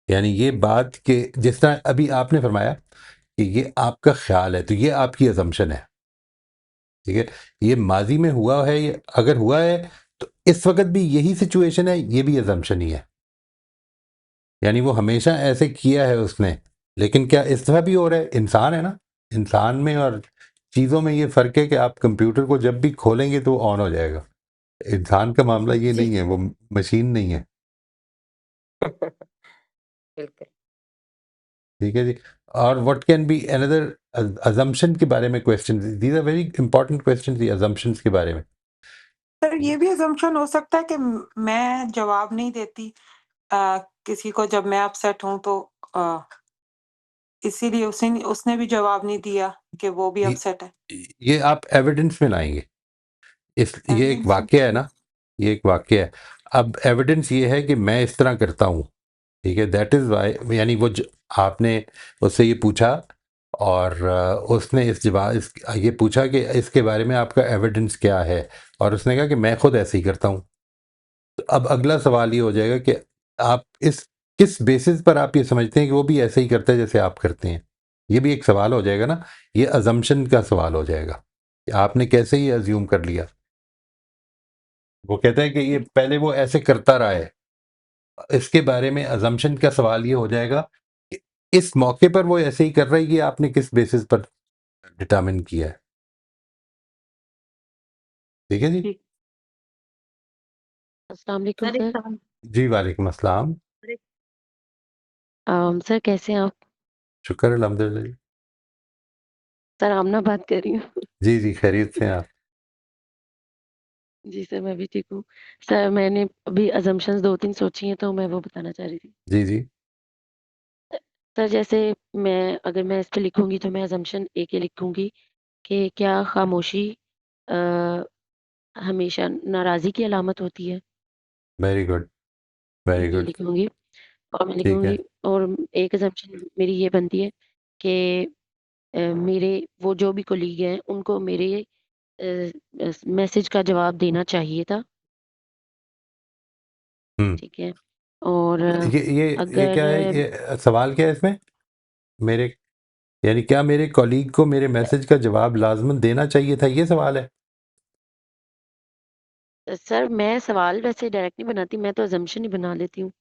यानी ये बात कि जिस तरह अभी आपने फरमाया कि ये आपका ख्याल है, तो ये आपकी अजम्पशन है। ठीक है, ये माजी में हुआ है, ये अगर हुआ है तो इस वक्त भी यही सिचुएशन है, ये भी अजम्पशन ही है। यानी वो हमेशा ऐसे किया है उसने, लेकिन क्या इस तरह भी हो रहा है? इंसान है ना, इंसान में और चीज़ों में ये फ़र्क है कि आप कंप्यूटर को जब भी खोलेंगे तो ऑन हो जाएगा। इंसान का मामला ये जी नहीं है, जी। वो मशीन नहीं है। बिल्कुल। ठीक है जी। और what can be another assumption के बारे में question, these are very important question, the assumptions के बारे में। सर ये भी अजम्पशन हो सकता है कि मैं जवाब नहीं देती किसी को जब मैं अपसेट हूँ तो अ, इसीलिए उसने भी जवाब नहीं दिया कि वो भी ये, अपसेट है। ये आप एविडेंस में लाएंगे। ये एक एविडेंस में वाक्य है ना, ये एक वाक्य है। अब एविडेंस ये है कि मैं इस तरह करता हूँ। ठीक है, दैट इज़ वाई, यानी आपने उससे ये पूछा और उसने ये पूछा कि इसके बारे में आपका एविडेंस क्या है, और उसने कहा कि मैं खुद ऐसे ही करता हूँ। तो अब अगला सवाल ये हो जाएगा कि आप किस बेसिस पर आप ये समझते हैं कि वो भी ऐसे ही करता है जैसे आप करते हैं? ये भी एक सवाल हो जाएगा ना, ये अजम्पशन का सवाल हो जाएगा कि आपने कैसे ही अज्यूम कर लिया। वो कहता है कि ये पहले वो ऐसे करता रहा है, इसके बारे में अजम्पशन का सवाल ये हो जाएगा कि इस मौके पर वो ऐसे ही कर रही है, आपने किस बेसिस पर डिटरमिन किया है? ठीक है जी। ठीक। अस्सलाम वालेकुम सर। जी वालेकुम अस्सलाम। सर कैसे हैं आप? शुक्र अल्हम्दुलिल्लाह जी। सर आमना बात कर रही हूँ। जी जी, खैरियत से हैं आप? जी सर, मैं भी ठीक हूँ। सर मैंने अभी असम्पशन्स 2-3 सोची हैं, तो मैं वो बताना चाह रही थी। जी जी। सर जैसे अगर मैं इस पे लिखूँगी तो मैं असम्पशन एक ये लिखूँगी कि क्या खामोशी अ, हमेशा नाराज़ी की अलामत होती है? वेरी गुड, वेरी ये गुड। लिखूँगी। और मैं ठीक लिखूँगी है। और एक असम्पशन मेरी ये बनती है कि मेरे वो जो भी कोलीग हैं उनको मेरे मैसेज का जवाब देना चाहिए था। हम्म। ठीक है। और ये अगर क्या है, ये सवाल क्या है इसमें? मेरे, यानी क्या मेरे कॉलीग को मेरे मैसेज का जवाब लाजमन देना चाहिए था, ये सवाल है? सर मैं सवाल वैसे डायरेक्ट नहीं बनाती, मैं तो असम्पशन ही बना लेती हूँ।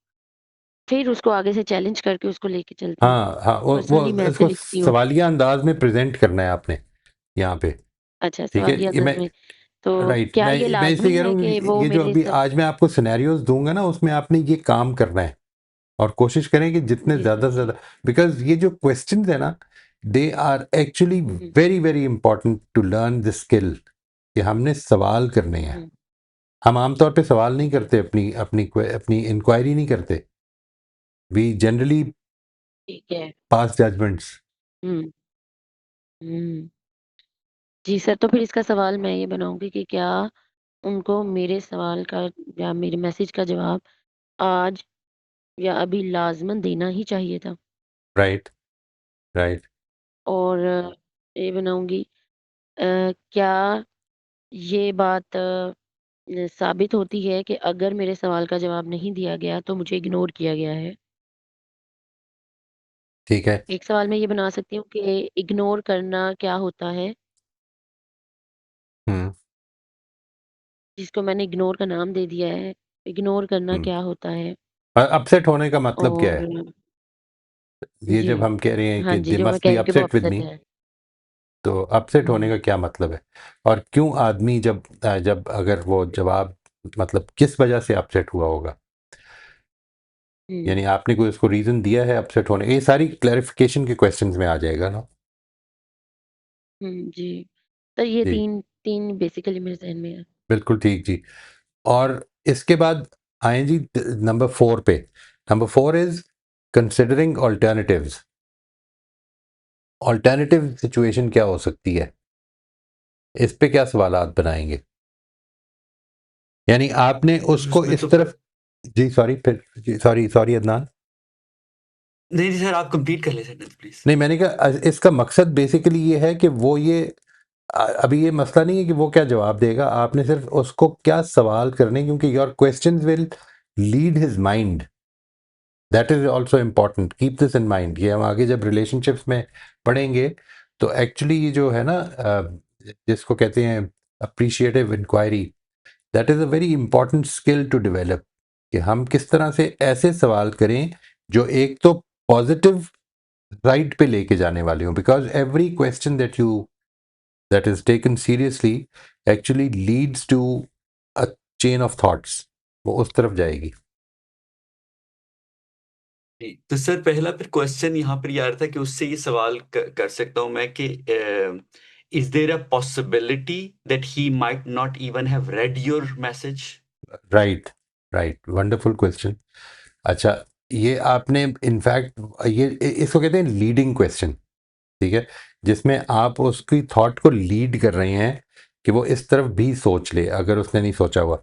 फिर उसको आगे से चैलेंज करके उसको लेके चलती हूँ। हाँ हाँ, वो पर्सनली मैं ऐसे इसको लिखती हूँ। सवालिया अंदाज में प्रेजेंट करना है आपने यहाँ पे। अच्छा, ठीक है, सवालिया ये अंदाज़ मैं, में। तो राइट, क्या ये मैं इसलिए लाज़मी कह रहा है हूँ, कि वो ये जो मेरे अभी सब आज मैं आपको सिनेरियोज दूंगा ना, उसमें आपने ये काम करना है और कोशिश करें कि जितने जी ज़्यादा सर। से ज़्यादा, बिकॉज ये जो क्वेश्चंस है ना, they are actually hmm, very very important to learn this skill, कि हमने सवाल करने हैं। हुँ, हम आमतौर पे सवाल नहीं जी, करते, अपनी इंक्वायरी नहीं करते, वी जनरली ठीक है। पास जजमेंट्स। हुँ, हुँ। जी सर, तो फिर इसका सवाल मैं ये बनाऊँगी कि क्या उनको मेरे सवाल का या मेरे मैसेज का जवाब आज या अभी लाज़मन देना ही चाहिए था? Right, right. और ये बनाऊँगी क्या ये बात साबित होती है कि अगर मेरे सवाल का जवाब नहीं दिया गया तो मुझे इग्नोर किया गया है? ठीक है। एक सवाल मैं ये बना सकती हूँ कि इग्नोर करना क्या होता है? हम्म। जिसको मैंने इग्नोर का नाम दे दिया है, इग्नोर करना हम्म। क्या होता है? अपसेट होने का मतलब क्या और है? ये जी, जब हम कह रहे हैं हाँ कि जी, दे जो मैं मस्ट कह बी रही हूँ कि वो अपसेट विद अपसेट मी, है। तो अपसेट होने हुँ, का क्या मतलब है? और क्यों आदमी जब अगर वो जवाब, मतलब किस वजह से अपसेट हुआ होगा? हुँ, यानी आपने कोई उसको रीजन दिया है अपसेट होने? ये सारी क्लैरिफिकेशन के क्वेश्चंस में आ जाएगा ना। हुँ, जी। तो ये जी 3 बेसिकली मेरे ज़हन में है। बिल्कुल ठीक जी। और इसके बाद आए जी नंबर 4 पे। Number 4 is considering alternatives. Alternative situation क्या हो सकती है, इस पे क्या सवालात बनाएंगे? यानी आपने उसको उसमें तो इस तरफ, जी सॉरी, फिर जी सॉरी सॉरी अदनान। नहीं, नहीं सर, आप कंप्लीट कर लें सेंटेंस प्लीज़। नहीं, मैंने कहा इसका मकसद बेसिकली ये है कि वो ये अभी ये मसला नहीं है कि वो क्या जवाब देगा, आपने सिर्फ उसको क्या सवाल करने, क्योंकि your questions will lead his mind. That is also important, keep this in mind. ये हम आगे जब रिलेशनशिप्स में पढ़ेंगे तो एक्चुअली ये जो है ना, जिसको कहते हैं appreciative inquiry, that is a very important skill to develop, कि हम किस तरह से ऐसे सवाल करें जो एक तो पॉजिटिव राइट पे लेके जाने वाले हों, because every question that is taken seriously actually leads to a chain of thoughts, वो उस तरफ जाएगी। जी, तो सर पहला फिर क्वेश्चन यहाँ पर ये आ रहा था कि उससे ये सवाल कर सकता हूँ मैं कि is there a possibility that he might not even have read your message? Right, right, wonderful question. अच्छा, ये आपने इनफैक्ट ये इसको कहते हैं लीडिंग क्वेश्चन। ठीक है, जिसमें आप उसकी थॉट को लीड कर रहे हैं कि वो इस तरफ भी सोच ले अगर उसने नहीं सोचा हुआ।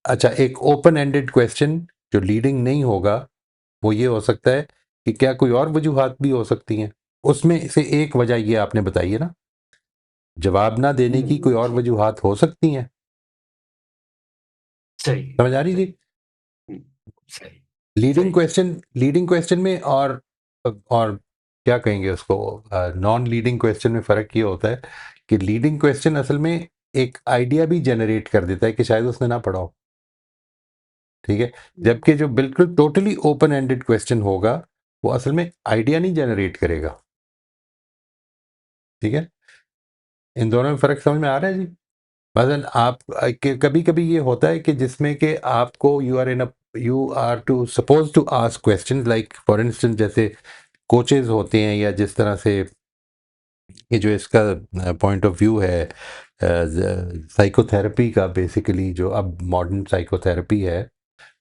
अच्छा, एक ओपन एंडेड क्वेश्चन जो लीडिंग नहीं होगा, वो ये हो सकता है कि क्या कोई और वजूहात भी हो सकती हैं, उसमें से एक वजह ये आपने बताई है ना, जवाब ना देने की कोई और जी, वजूहात हो सकती हैं। सही, समझ आ रही सही। जी? हुँ, सही, लीडिंग सही। क्वेश्चन, लीडिंग क्वेश्चन में और क्या कहेंगे उसको, नॉन लीडिंग क्वेश्चन में फ़र्क ये होता है कि लीडिंग क्वेश्चन असल में एक आइडिया भी जनरेट कर देता है कि शायद उसने ना पढ़ा हो। ठीक है, हुँ, जबकि जो बिल्कुल टोटली ओपन एंडेड क्वेश्चन होगा वो असल में आइडिया नहीं जनरेट करेगा। ठीक है, इन दोनों में फ़र्क समझ में आ रहा है जी? मसलन आप कभी कभी ये होता है कि जिसमें कि आपको you are to suppose to ask question, like for instance जैसे कोचेज होते हैं, या जिस तरह से ये जो इसका पॉइंट ऑफ व्यू है साइकोथेरेपी का, बेसिकली जो अब मॉडर्न साइकोथेरेपी है,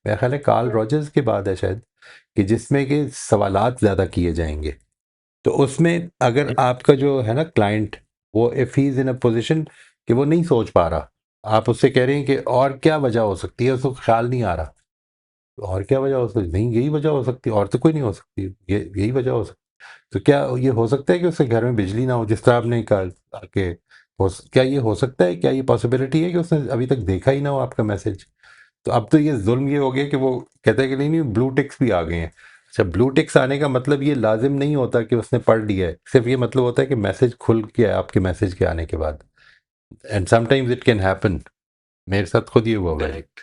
मेरा ख्याल है कार्ल रॉजर्स के बाद है शायद, कि जिसमें कि सवालात ज़्यादा किए जाएंगे। तो उसमें अगर आपका जो है ना क्लाइंट, वो if he is in a position कि वो नहीं सोच पा रहा, आप उससे कह रहे हैं कि और क्या वजह हो सकती है, उसको ख्याल नहीं आ रहा, तो और क्या वजह हो सकती, नहीं यही वजह हो सकती है, और तो कोई नहीं हो सकती, ये यही वजह हो सकती। तो क्या ये हो सकता है कि उसके घर में बिजली ना हो, जिस तरह आपने कहा कि क्या ये हो सकता है, क्या ये पॉसिबिलिटी है कि उसने अभी तक देखा ही ना हो आपका मैसेज? तो अब तो ये जुल्म ये हो गया कि वो कहता है कि नहीं नहीं ब्लू टिक्स भी आ गए हैं। अच्छा, ब्लू टिक्स आने का मतलब ये लाजिम नहीं होता कि उसने पढ़ लिया है, सिर्फ ये मतलब होता है कि मैसेज खुल गया है आपके मैसेज के आने के बाद। And sometimes it can happen, मेरे साथ खुद ये हुआ है। करेक्ट।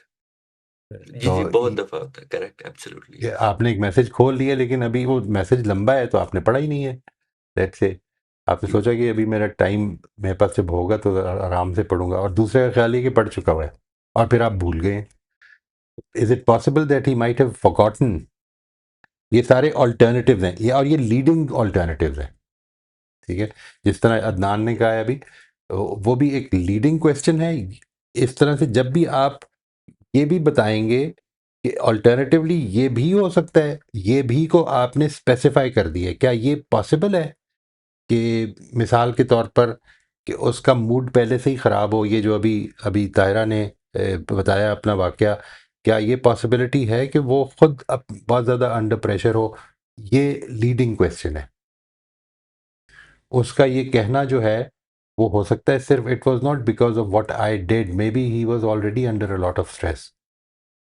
जी, तो जी, बहुत दफ़ा होता है। करेक्ट, एब्सोल्युटली, ये यस। आपने एक मैसेज खोल लिया, लेकिन अभी वो मैसेज लंबा है तो आपने पढ़ा ही नहीं है। लेट्स से आपने सोचा कि अभी मेरा टाइम मेरे पास जब होगा तो आराम से पढ़ूंगा, और दूसरे का ख्याल है कि पढ़ चुका हुआ है, और फिर आप भूल गए। Is it possible that he might have forgotten? ये सारे ऑल्टरनेटिव्स हैं, ये और ये लीडिंग ऑल्टरनेटिव्स हैं। ठीक है, जिस तरह अदनान ने कहा है अभी, तो वो भी एक लीडिंग क्वेश्चन है। इस तरह से जब भी आप ये भी बताएंगे कि ऑल्टरनेटिवली ये भी हो सकता है, ये भी को आपने स्पेसिफाई कर दिया, क्या ये पॉसिबल है कि मिसाल के तौर पर कि उसका मूड पहले से ही ख़राब हो, ये जो अभी अभी तायरा ने बताया अपना वाक़या, क्या ये पॉसिबिलिटी है कि वो खुद बहुत ज़्यादा अंडर प्रेशर हो? ये लीडिंग क्वेश्चन है। उसका ये कहना जो है वो हो सकता है सिर्फ it was not because of what I did, may be he was already under a lot of stress.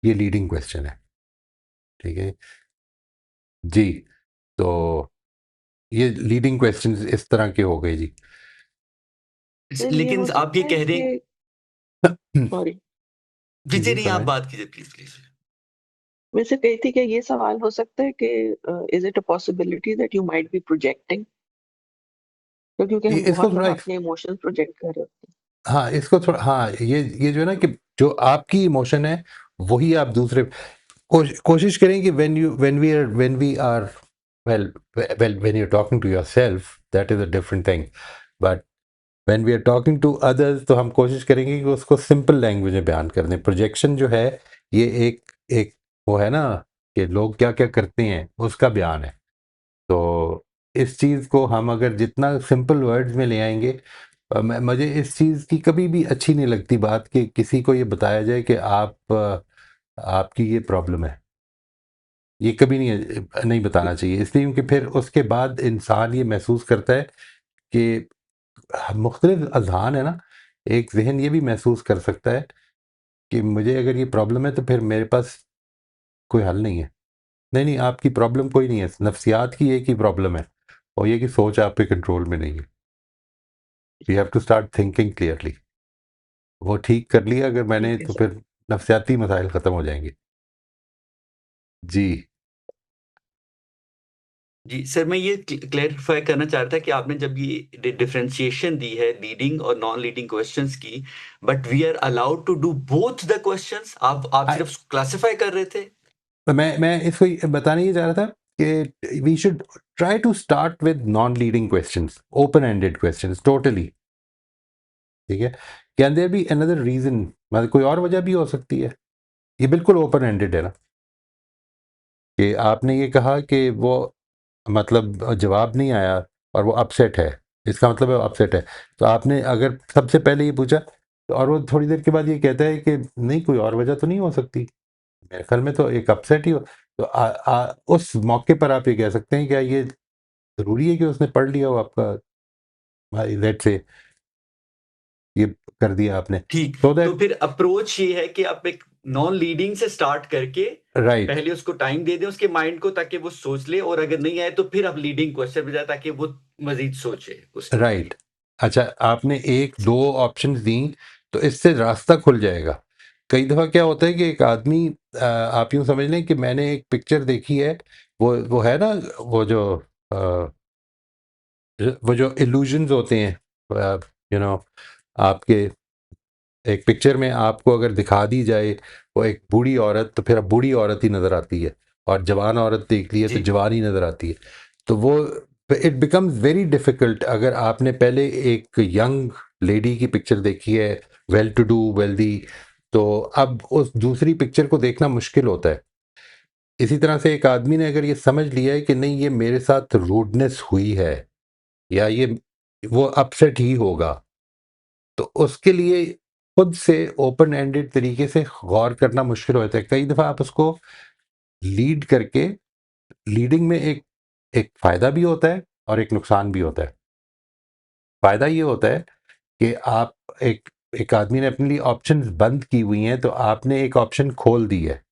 ये लीडिंग क्वेश्चन है। ठीक है जी, तो ये लीडिंग क्वेश्चंस इस तरह के हो गए जी। सर ये लेकिन हो आप ये सकता है कह रहे हैं। कि सॉरी, जी, जी, जी नहीं, आप फरमाएं। बात कीजिए, प्लीज़, प्लीज़। मैं सिर्फ कही थी कि ये सवाल हो सकता है कि is it a possibility that you might be projecting, क्योंकि हम इसको बहुत थोड़ा बार अपने इमोशंस प्रोजेक्ट कर रहे होते हाँ, इसको थोड़ा, हाँ, ये जो है ना कि जो आपकी इमोशन है वही आप दूसरे कोशिश करें कि when we are well when you're talking to yourself, that is a different thing, but when we are talking to others तो हम कोशिश करेंगे कि उसको सिंपल लैंग्वेज में बयान कर दें। प्रोजेक्शन जो है ये एक एक वो है ना कि लोग क्या क्या करते हैं उसका बयान है। तो इस चीज़ को हम अगर जितना सिंपल वर्ड्स में ले आएंगे, मुझे इस चीज़ की कभी भी अच्छी नहीं लगती बात कि किसी को ये बताया जाए कि आपकी ये प्रॉब्लम है। ये कभी नहीं बताना चाहिए, इसलिए क्योंकि फिर उसके बाद इंसान ये महसूस करता है कि मुख्तलिफ अज़हान है ना, एक ज़हन ये भी महसूस कर सकता है कि मुझे अगर ये प्रॉब्लम है तो फिर मेरे पास कोई हल नहीं है। नहीं नहीं, आपकी प्रॉब्लम कोई नहीं है, नफ्सियात की एक ही प्रॉब्लम है, और ये कि सोच आप पे कंट्रोल में नहीं है। We have to start thinking clearly. वो ठीक कर लिया अगर मैंने, ठीक है तो सर। फिर नफ्सियाती मसाइल ख़त्म हो जाएंगे जी। जी, सर, मैं ये क्लैरिफ़ाई करना चाह रहा था कि आपने जब ये डिफरेंशिएशन दी है लीडिंग और नॉन लीडिंग क्वेश्चंस की, but we are allowed to do both the questions. आप I- सिर्फ क्लासिफाई कर रहे थे? तो मैं इसको बताने ये जा रहा था कि we should try to start with non leading questions, open ended questions totally. ठीक है, can there be another reason, मतलब कोई और वजह भी हो सकती है? ये बिल्कुल ओपन एंडेड है ना, कि आपने ये कहा कि वो मतलब जवाब नहीं आया और वो अपसेट है, इसका मतलब है अपसेट है। तो आपने अगर सबसे पहले ये पूछा और वो थोड़ी देर के बाद ये कहता है कि नहीं कोई और वजह तो नहीं हो सकती, मेरे ख्याल में तो एक अपसेट ही हो, तो उस मौके पर आप ये कह सकते हैं क्या ये ज़रूरी है कि उसने पढ़ लिया हो आपका, लेट्स से ये कर दिया आपने, ठीक, सो तो दैट फिर अप्रोच ये है कि आप एक नॉन लीडिंग से स्टार्ट करके राइट पहले उसको टाइम दे दें उसके माइंड को, ताकि वो सोच ले, और अगर नहीं आए तो फिर आप लीडिंग क्वेश्चन पे जाए ताकि वो मज़ीद सोचे उसके लिए। राइट। अच्छा, आपने 1-2 ऑप्शंस दी तो इससे रास्ता खुल जाएगा। कई दफ़ा क्या होता है कि एक आदमी आप यूँ समझ लें कि मैंने एक पिक्चर देखी है, वो है ना वो जो इल्यूजन्स होते हैं, यू नो आपके एक पिक्चर में आपको अगर दिखा दी जाए वो एक बूढ़ी औरत, तो फिर अब बूढ़ी औरत ही नज़र आती है, और जवान औरत देख ली है तो जी। जवान ही नज़र आती है। तो वो इट बिकम्स वेरी डिफ़िकल्ट अगर आपने पहले एक यंग लेडी की पिक्चर देखी है, वेल टू डू, वेल्दी, तो अब उस दूसरी पिक्चर को देखना मुश्किल होता है। इसी तरह से एक आदमी ने अगर ये समझ लिया है कि नहीं ये मेरे साथ रूडनेस हुई है, या ये वो अपसेट ही होगा, तो उसके लिए खुद से ओपन एंडेड तरीके से गौर करना मुश्किल होता है। कई दफ़ा आप उसको लीड करके, लीडिंग में एक एक फ़ायदा भी होता है और एक नुकसान भी होता है। फ़ायदा ये होता है कि आप एक एक आदमी ने अपने लिए ऑप्शंस बंद की हुई हैं, तो आपने एक ऑप्शन खोल दी है।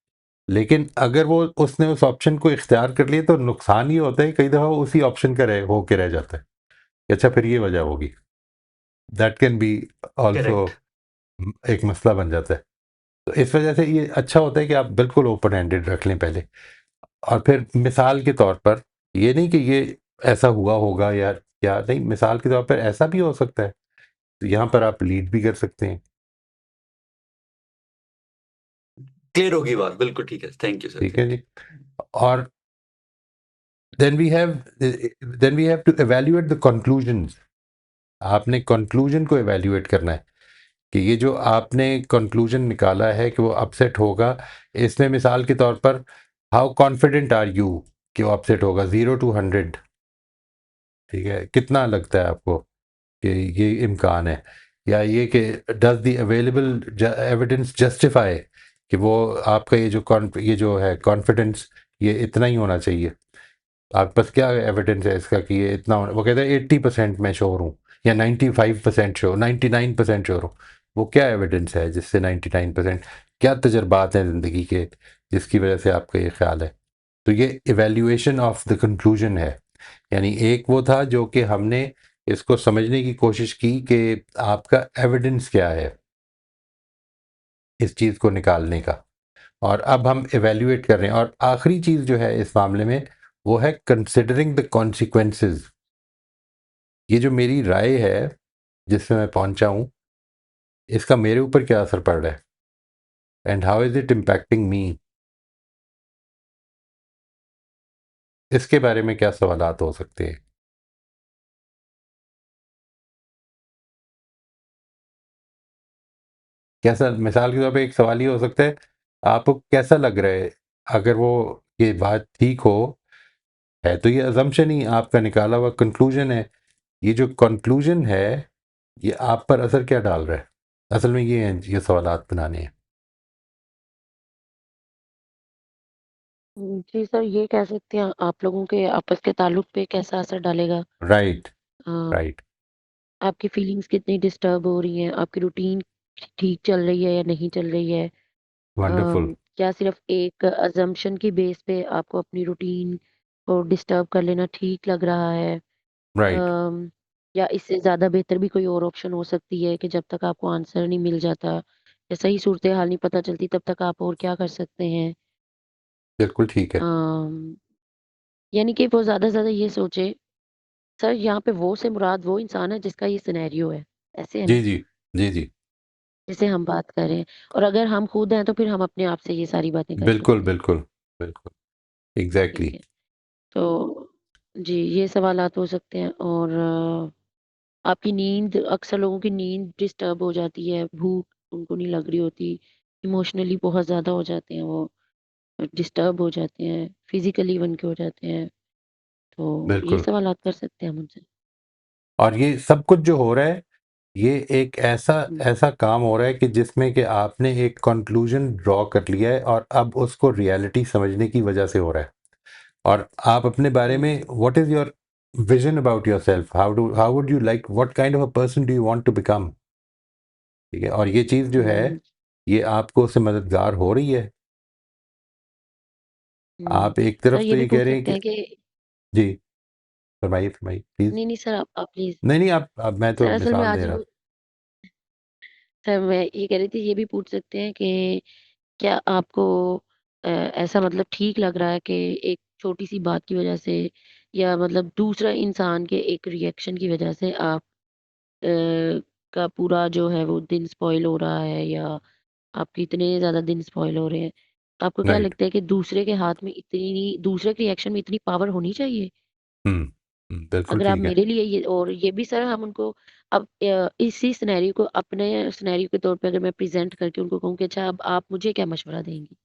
लेकिन अगर वो उसने उस ऑप्शन को इख्तियार कर लिया, तो नुकसान ये होता है कई दफ़ा वो उसी ऑप्शन का रह होके रह जाता है। कि अच्छा फिर ये वजह होगी। That can be also correct. एक मसला बन जाता है। तो इस वजह से ये अच्छा होता है कि आप बिल्कुल ओपन एंडेड रख लें पहले। और फिर मिसाल के तौर पर, ये नहीं कि ये ऐसा हुआ होगा या क्या नहीं, मिसाल के तौर पर ऐसा भी हो सकता है, तो यहाँ पर आप लीड भी कर सकते हैं। क्लियर होगी बात, बिल्कुल ठीक है। थैंक यू सर, ठीक है थैंक जी। यू। और then we have to evaluate the conclusions. आपने कंक्लूजन को एवेल्युएट करना है कि ये जो आपने कंक्लूजन निकाला है कि वो अपसेट होगा, इसमें मिसाल के तौर पर हाउ कॉन्फिडेंट आर यू कि वो अपसेट होगा, 0 to 100, ठीक है, कितना लगता है आपको कि ये इम्कान है, या ये कि does the available evidence justify कि वो आपका ये जो है कॉन्फिडेंस, ये इतना ही होना चाहिए। आपके पास क्या एविडेंस है इसका कि ये इतना वो कहते हैं 80% मैं श्योर हूँ, या 95% श्योर, 99% श्योर हूँ। वो क्या एविडेंस है जिससे 99%, क्या तजर्बात हैं ज़िंदगी के जिसकी वजह से आपका ये ख्याल है। तो ये इवेल्युएशन ऑफ द कंक्लूजन है। यानी एक वो था जो कि हमने इसको समझने की कोशिश की कि आपका एविडेंस क्या है इस चीज़ को निकालने का, और अब हम इवेल्युएट कर रहे हैं। और आखिरी चीज़ जो है इस मामले में, वो है कंसिडरिंग द कॉन्सिक्वेंसेस। ये जो मेरी राय है जिससे मैं पहुंचा हूँ, इसका मेरे ऊपर क्या असर पड़ रहा है, and how is it impacting me. इसके बारे में क्या सवालात हो सकते हैं। कैसा, मिसाल के तौर पे एक सवाल ये हो सकता है, आपको कैसा लग रहा है अगर वो ये बात ठीक हो, है तो ये अजम्पशन ही आपका निकाला हुआ कंक्लूजन है, ये जो कंक्लूजन है ये आप पर असर क्या डाल रहा है। असल में ये हैं, ये सवालात बनाने हैं। जी सर, ये कह सकते हैं आप लोगों के आपस के ताल्लुक पे कैसा असर डालेगा? राइट। अ, राइट। आपकी फीलिंग्स कितनी डिस्टर्ब हो रही हैं? आपकी रूटीन ठीक चल रही है या नहीं चल रही है? वंडरफुल। क्या सिर्फ एक अज़म्पशन की बेस पे आपको अपनी रूटीन को डिस्टर्ब कर लेना ठीक लग रहा है? राइट। अम, या इससे ज़्यादा बेहतर भी कोई और ऑप्शन हो सकती है कि जब तक आपको आंसर नहीं मिल जाता या सही सूरत-ए-हाल नहीं पता चलती तब तक आप और क्या कर सकते हैं? बिल्कुल ठीक है। अम, यानी कि वो ज़्यादा से ज़्यादा ये सोचे, सर यहाँ पे वो से मुराद वो इंसान है जिसका ये सिनेरियो है, ऐसे है जी ना? जी। जी जी। जिसे हम बात कर रहे हैं और अगर हम खुद हैं तो फिर हम अपने आप से ये सारी बातें कर बिल्कुल सकते हैं, बिल्कुल। बिल्कुल। ठीक एग्जैक्टली। है? तो जी, ये सवालात हो सकते हैं और आपकी नींद अक्सर लोगों की नींद डिस्टर्ब हो जाती है, भूख उनको नहीं लग रही होती, इमोशनली बहुत ज़्यादा हो जाते हैं वो, डिस्टर्ब हो जाते हैं, फिज़िकली इवन के हो जाते हैं, तो ये बिल्कुल। सवालात कर सकते हैं हम उनसे। और ये सब कुछ जो हो रहा है, ये एक ऐसा हुँ, ऐसा काम हो रहा है कि जिसमें कि आपने एक कंक्लूजन ड्रॉ कर लिया है, और अब उसको रियलिटी समझने की वजह से हो रहा है। और आप अपने बारे हुँ, में, what is your vision about yourself, how would you like, what kind of a person do you want to become. ठीक है, और ये चीज़ जो है, हुँ, ये आपको उससे मददगार हो रही है। हुँ। आप एक सर तरफ ये तो भी ये कह पूछ रहे हैं सकते कि, हैं कि जी, फरमाइए फरमाइए प्लीज। नहीं, नहीं सर आप प्लीज़ नहीं नहीं, आप, अब मैं तो सर असल में मिसाल दे आजकल रहा। सर मैं ये कह रही थी ये भी पूछ सकते हैं कि क्या आपको ऐसा मतलब ठीक लग रहा है कि एक छोटी-सी बात की वज़ह से या मतलब दूसरा इंसान के एक रिएक्शन की वज़ह से आप का पूरा जो है वो दिन स्पॉइल हो रहा है या आपके इतने ज़्यादा दिन स्पॉइल हो रहे हैं। आपको क्या राइट। लगता है कि दूसरे के हाथ में इतनी दूसरे के रिएक्शन में इतनी पावर होनी चाहिए? हुँ, बिल्कुल अगर आप ठीक है। मेरे लिए ये और ये भी सर हम उनको अब इसी सिनेरियो को अपने सिनेरियो के तौर पे अगर मैं प्रेज़ेंट करके उनको कहूँ कि अच्छा अब आप मुझे क्या मशवरा देंगी?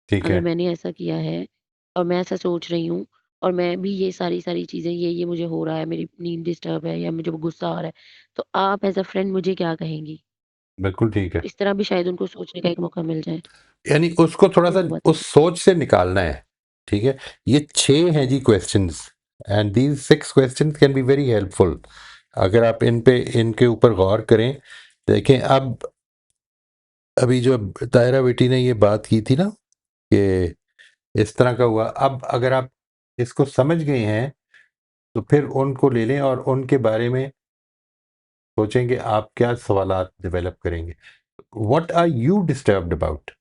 ठीक अगर है। मैंने ऐसा किया है और मैं ऐसा सोच रही हूँ और मैं भी ये सारी-सारी चीज़ें ये मुझे हो रहा है, मेरी नींद डिस्टर्ब है या मुझे गुस्सा आ रहा है, तो आप एज़ अ फ्रेंड मुझे क्या कहेंगी? बिल्कुल ठीक है। इस तरह भी शायद उनको सोचने का एक मौका मिल जाए। यानी उसको थोड़ा-सा उनको उस बताइए। सोच से निकालना है, ठीक है? ये 6 हैं जी questions and these 6 questions can be very helpful. अगर आप इनके ऊपर गौर करें, देखें अब अभी जो ताहिरा बेटी ने ये बात की थी ना कि इस तरह का हुआ, अब अगर आप इसको समझ गए हैं, तो फिर उनको ले लें और उनके बारे में सोचें कि आप क्या सवालात डेवलप करेंगे। What are you disturbed about?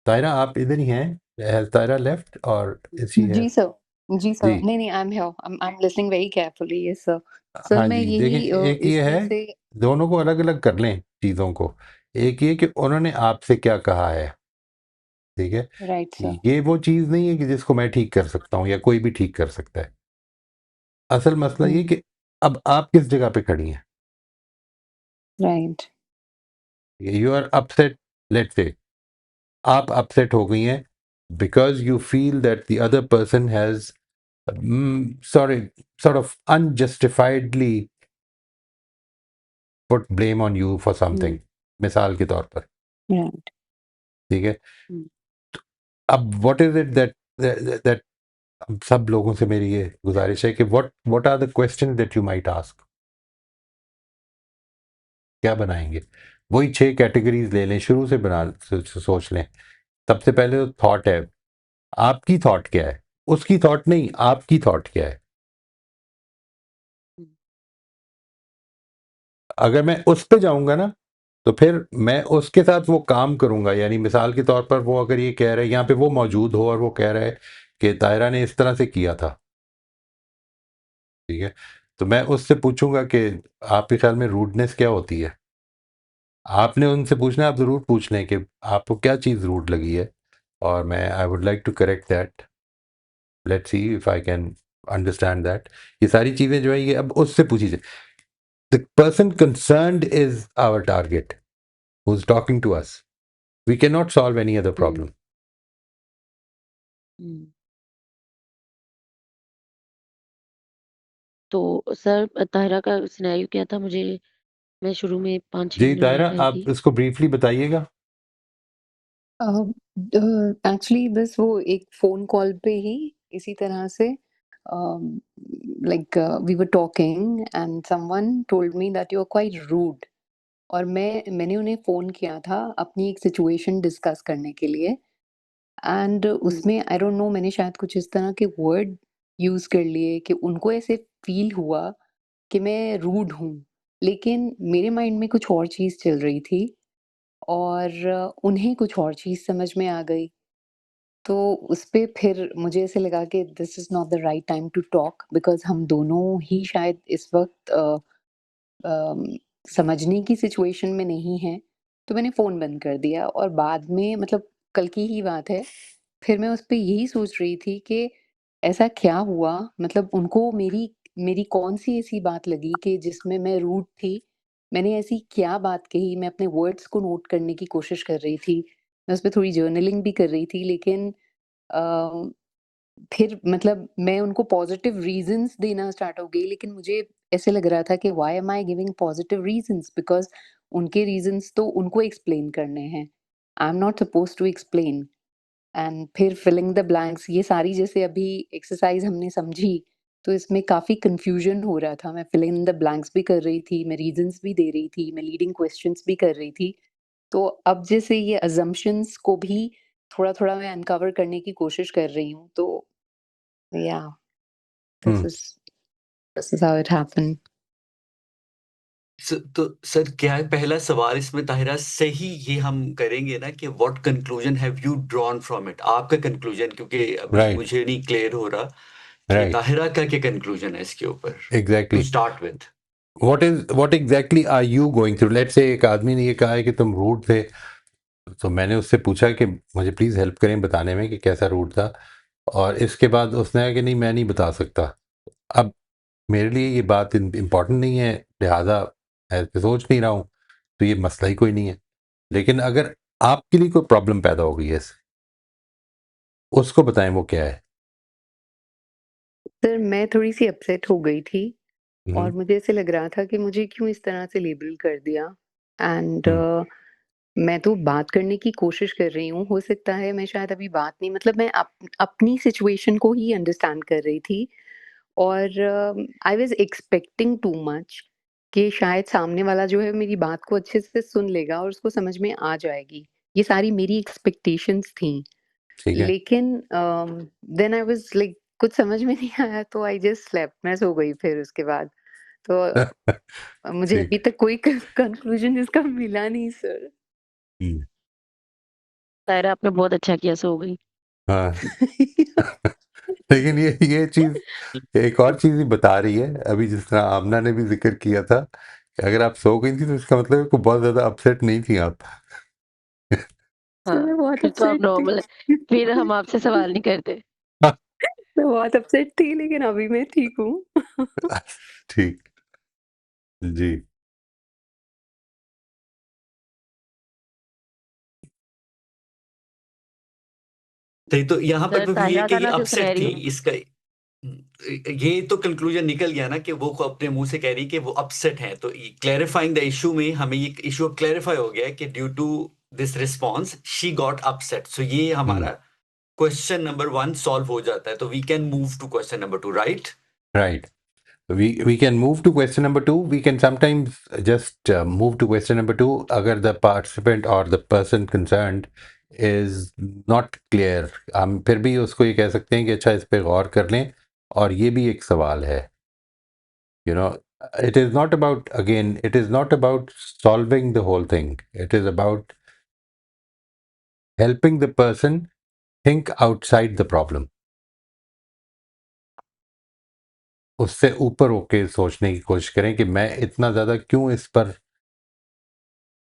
Taira आप इधर ही हैं? हैज़ तायरा लेफ्ट और इज़ शी हियर? जी सर, जी सर। जी। नहीं, नहीं, I am here. I am listening very carefully. Yes sir. Sir हाँ मैं जी, देखें यही एक ये इसमें है, से दोनों को अलग-अलग कर लें चीज़ों को। एक ये कि उन्होंने आपसे क्या कहा है, ठीक है? Right sir. ये वो चीज़ नहीं है कि जिसको मैं ठीक कर सकता हूँ या कोई भी ठीक कर सकता है। असल मसला ये हुँ, कि अब आप किस जगह पे खड़ी हैं? Right. You are upset, let's say आप अपसेट हो गई हैं because you feel that the other person has sorry sort of unjustifiedly put blame on you for something, hmm, मिसाल के तौर पर, राइट। ठीक है? हुँ, अब what is it that that सब लोगों से मेरी ये गुज़ारिश है कि what are the questions that you might ask? क्या बनाएँगे? वही 6 कैटेगरीज़ ले लें, शुरू से सोच लें। सबसे पहले तो थॉट है, आपकी थॉट क्या है? उसकी थॉट नहीं, आपकी थॉट क्या है? हुँ, अगर मैं उस पे जाऊँगा ना, तो फिर मैं उसके साथ वो काम करूँगा, यानी मिसाल के तौर पर वो अगर ये कह रहा है, यहाँ पे वो मौजूद हो और वो कह रहा है कि तायरा ने इस तरह से किया था, ठीक है? तो मैं उससे पूछूँगा कि आपके ख़्याल में रूडनेस क्या होती है? आपने उनसे पूछना है, आप ज़रूर पूछ लें कि आपको क्या चीज़ रूड लगी है और मैं I would like to correct that, let's see if I can understand that. ये सारी चीज़ें जो है ये अब उससे पूछी जाए। The person concerned is our target who is talking to us. We can not solve any other hmm, problem. Hmm. तो सर ताहिरा का सिनेरियो क्या था मैं शुरू में 5-6 जी, मिनट बोल तायरा रही आप थी। इसको ब्रीफली बताइएगा। अ, एक्चुअली बस वो एक फ़ोन कॉल पे ही इसी तरह से like we were talking and someone told me that you are quite rude. और मैंने उन्हें फ़ोन किया था अपनी एक सिचुएशन डिस्कस करने के लिए। एंड हुँ, उसमें आई डोंट नो मैंने शायद कुछ इस तरह के वर्ड यूज़ कर लिए कि उनको ऐसे फ़ील हुआ कि मैं रूड हूँ। लेकिन मेरे माइंड में कुछ और चीज़ चल रही थी और उन्हें कुछ और चीज़ समझ में आ गई। तो उस पे फिर मुझे ऐसे लगा कि this is not the right time to talk because हम दोनों ही शायद इस वक़्त अम, समझने की सिचुएशन में नहीं हैं। तो मैंने फ़ोन बंद कर दिया और बाद में मतलब कल की ही बात है, फिर मैं उस पे यही सोच रही थी कि ऐसा क्या हुआ? मतलब उनको मेरी मेरी कौन-सी ऐसी बात लगी कि जिसमें मैं रूड थी? मैंने ऐसी क्या बात कही? मैं अपने वर्ड्स को नोट करने की कोशिश कर रही थी। मैं उसपे थोड़ी जर्नलिंग भी कर रही थी लेकिन अ, फिर मतलब मैं उनको पॉज़िटिव रीज़न्स देना स्टार्ट हो गई लेकिन मुझे ऐसे लग रहा था कि why am I giving positive reasons? Because उनके रीज़न्स तो उनको एक्सप्लेन करने हैं। I am not supposed to explain. And फिर फिलिंग द ब्लैंक्स ये सारी जैसे अभी एक्सरसाइज हमने समझी, तो इसमें काफ़ी कन्फ्यूजन हो रहा था। मैं फिलिंग इन द ब्लैंक्स भी कर रही थी, मैं रीज़न्स भी दे रही थी, मैं लीडिंग क्वेश्चन्स भी कर रही थी। तो अब जैसे ये असम्पशन्स को भी थोड़ा-थोड़ा मैं अनकवर करने की कोशिश कर रही हूँ। तो या this hmm. Is this is how it happened. तो सर क्या है पहला सवाल इसमें ताहिरा सही ये हम करेंगे ना कि what conclusion have you drawn from it, आपका कंक्लूजन, क्योंकि अभी राइट, मुझे नहीं क्लियर हो रहा कि राइट, ताहिरा का क्या कंक्लूजन है इसके ऊपर to exactly. Start with. What exactly are you going through? Let's say एक आदमी ने ये कहा है कि तुम रूड थे, तो मैंने उससे पूछा कि मुझे प्लीज़ हेल्प करें बताने में कि कैसा रूट था, और इसके बाद उसने कहा कि नहीं मैं नहीं बता सकता। अब मेरे लिए ये बात इम्पॉर्टेंट नहीं है, लिहाजा ऐसे सोच नहीं रहा हूँ, तो ये मसला ही कोई नहीं है। लेकिन अगर आपके लिए कोई प्रॉब्लम पैदा हो गई है इससे, उसको बताएं वो क्या है। सर मैं थोड़ी-सी अपसेट हो गई थी और हम्म, मुझे ऐसे लग रहा था कि मुझे क्यों इस तरह से लेबल कर दिया एंड हम्म, मैं तो बात करने की कोशिश कर रही हूँ। हो सकता है मैं शायद अभी बात नहीं, मतलब मैं अपनी सिचुएशन को ही अंडरस्टैंड कर रही थी और I was expecting too much कि शायद सामने वाला जो है मेरी बात को अच्छे से सुन लेगा और उसको समझ में आ जाएगी। ये सारी मेरी एक्सपेक्टेशंस थी। ठीक है। लेकिन देन आई वाज़ लाइक कुछ समझ में नहीं आया तो आई जस्ट स्लेप्ट, मैं सो गई फिर उसके बाद। तो मुझे ठीक। अभी तक कोई कंक्लूजन इसका मिला नहीं सर। हम्म, सायरा आपने बहुत अच्छा किया, सो गई। हाँ। लेकिन ये चीज़ एक और चीज़ ही बता रही है, अभी जिस तरह आमना ने भी जिक्र किया था कि अगर आप सो गई थी तो इसका मतलब है कि बहुत ज़्यादा अपसेट नहीं थी आप। सर हाँ, मैं बहुत फिर तो आप अपसेट थी। नॉर्मल है। फिर हम आपसे सवाल नहीं करते। मैं बहुत अपसेट थी लेकिन अभी मैं ठीक हूँ। ठीक। जी। तो यहाँ पर सर भी ये ताहिरा कि का ये ना जो अपसेट थी, सिनेरियो, इसका ये तो कंक्लूजन निकल गया ना कि वो अपने मुंह से कह रही कि वो अपसेट है, तो क्लैरिफाइंग द इशू में हमें ये इशू अब क्लैरिफाई हो गया है कि due to this response she got upset, so ये हम्म, हमारा क्वेश्चन नंबर 1 सॉल्व हो जाता है, तो we can move to question number 2, right? Right. We can move to question number two. We can sometimes just move to question number two अगर the participant or the person concerned is not clear। हम फिर भी उसको ये कह सकते हैं कि अच्छा इस पे गौर कर लें, और ये भी एक सवाल है। you know it is not about, again, it is not about solving the whole thing, it is about helping the person think outside the problem। उससे ऊपर होके सोचने की कोशिश करें कि मैं इतना ज़्यादा क्यों इस पर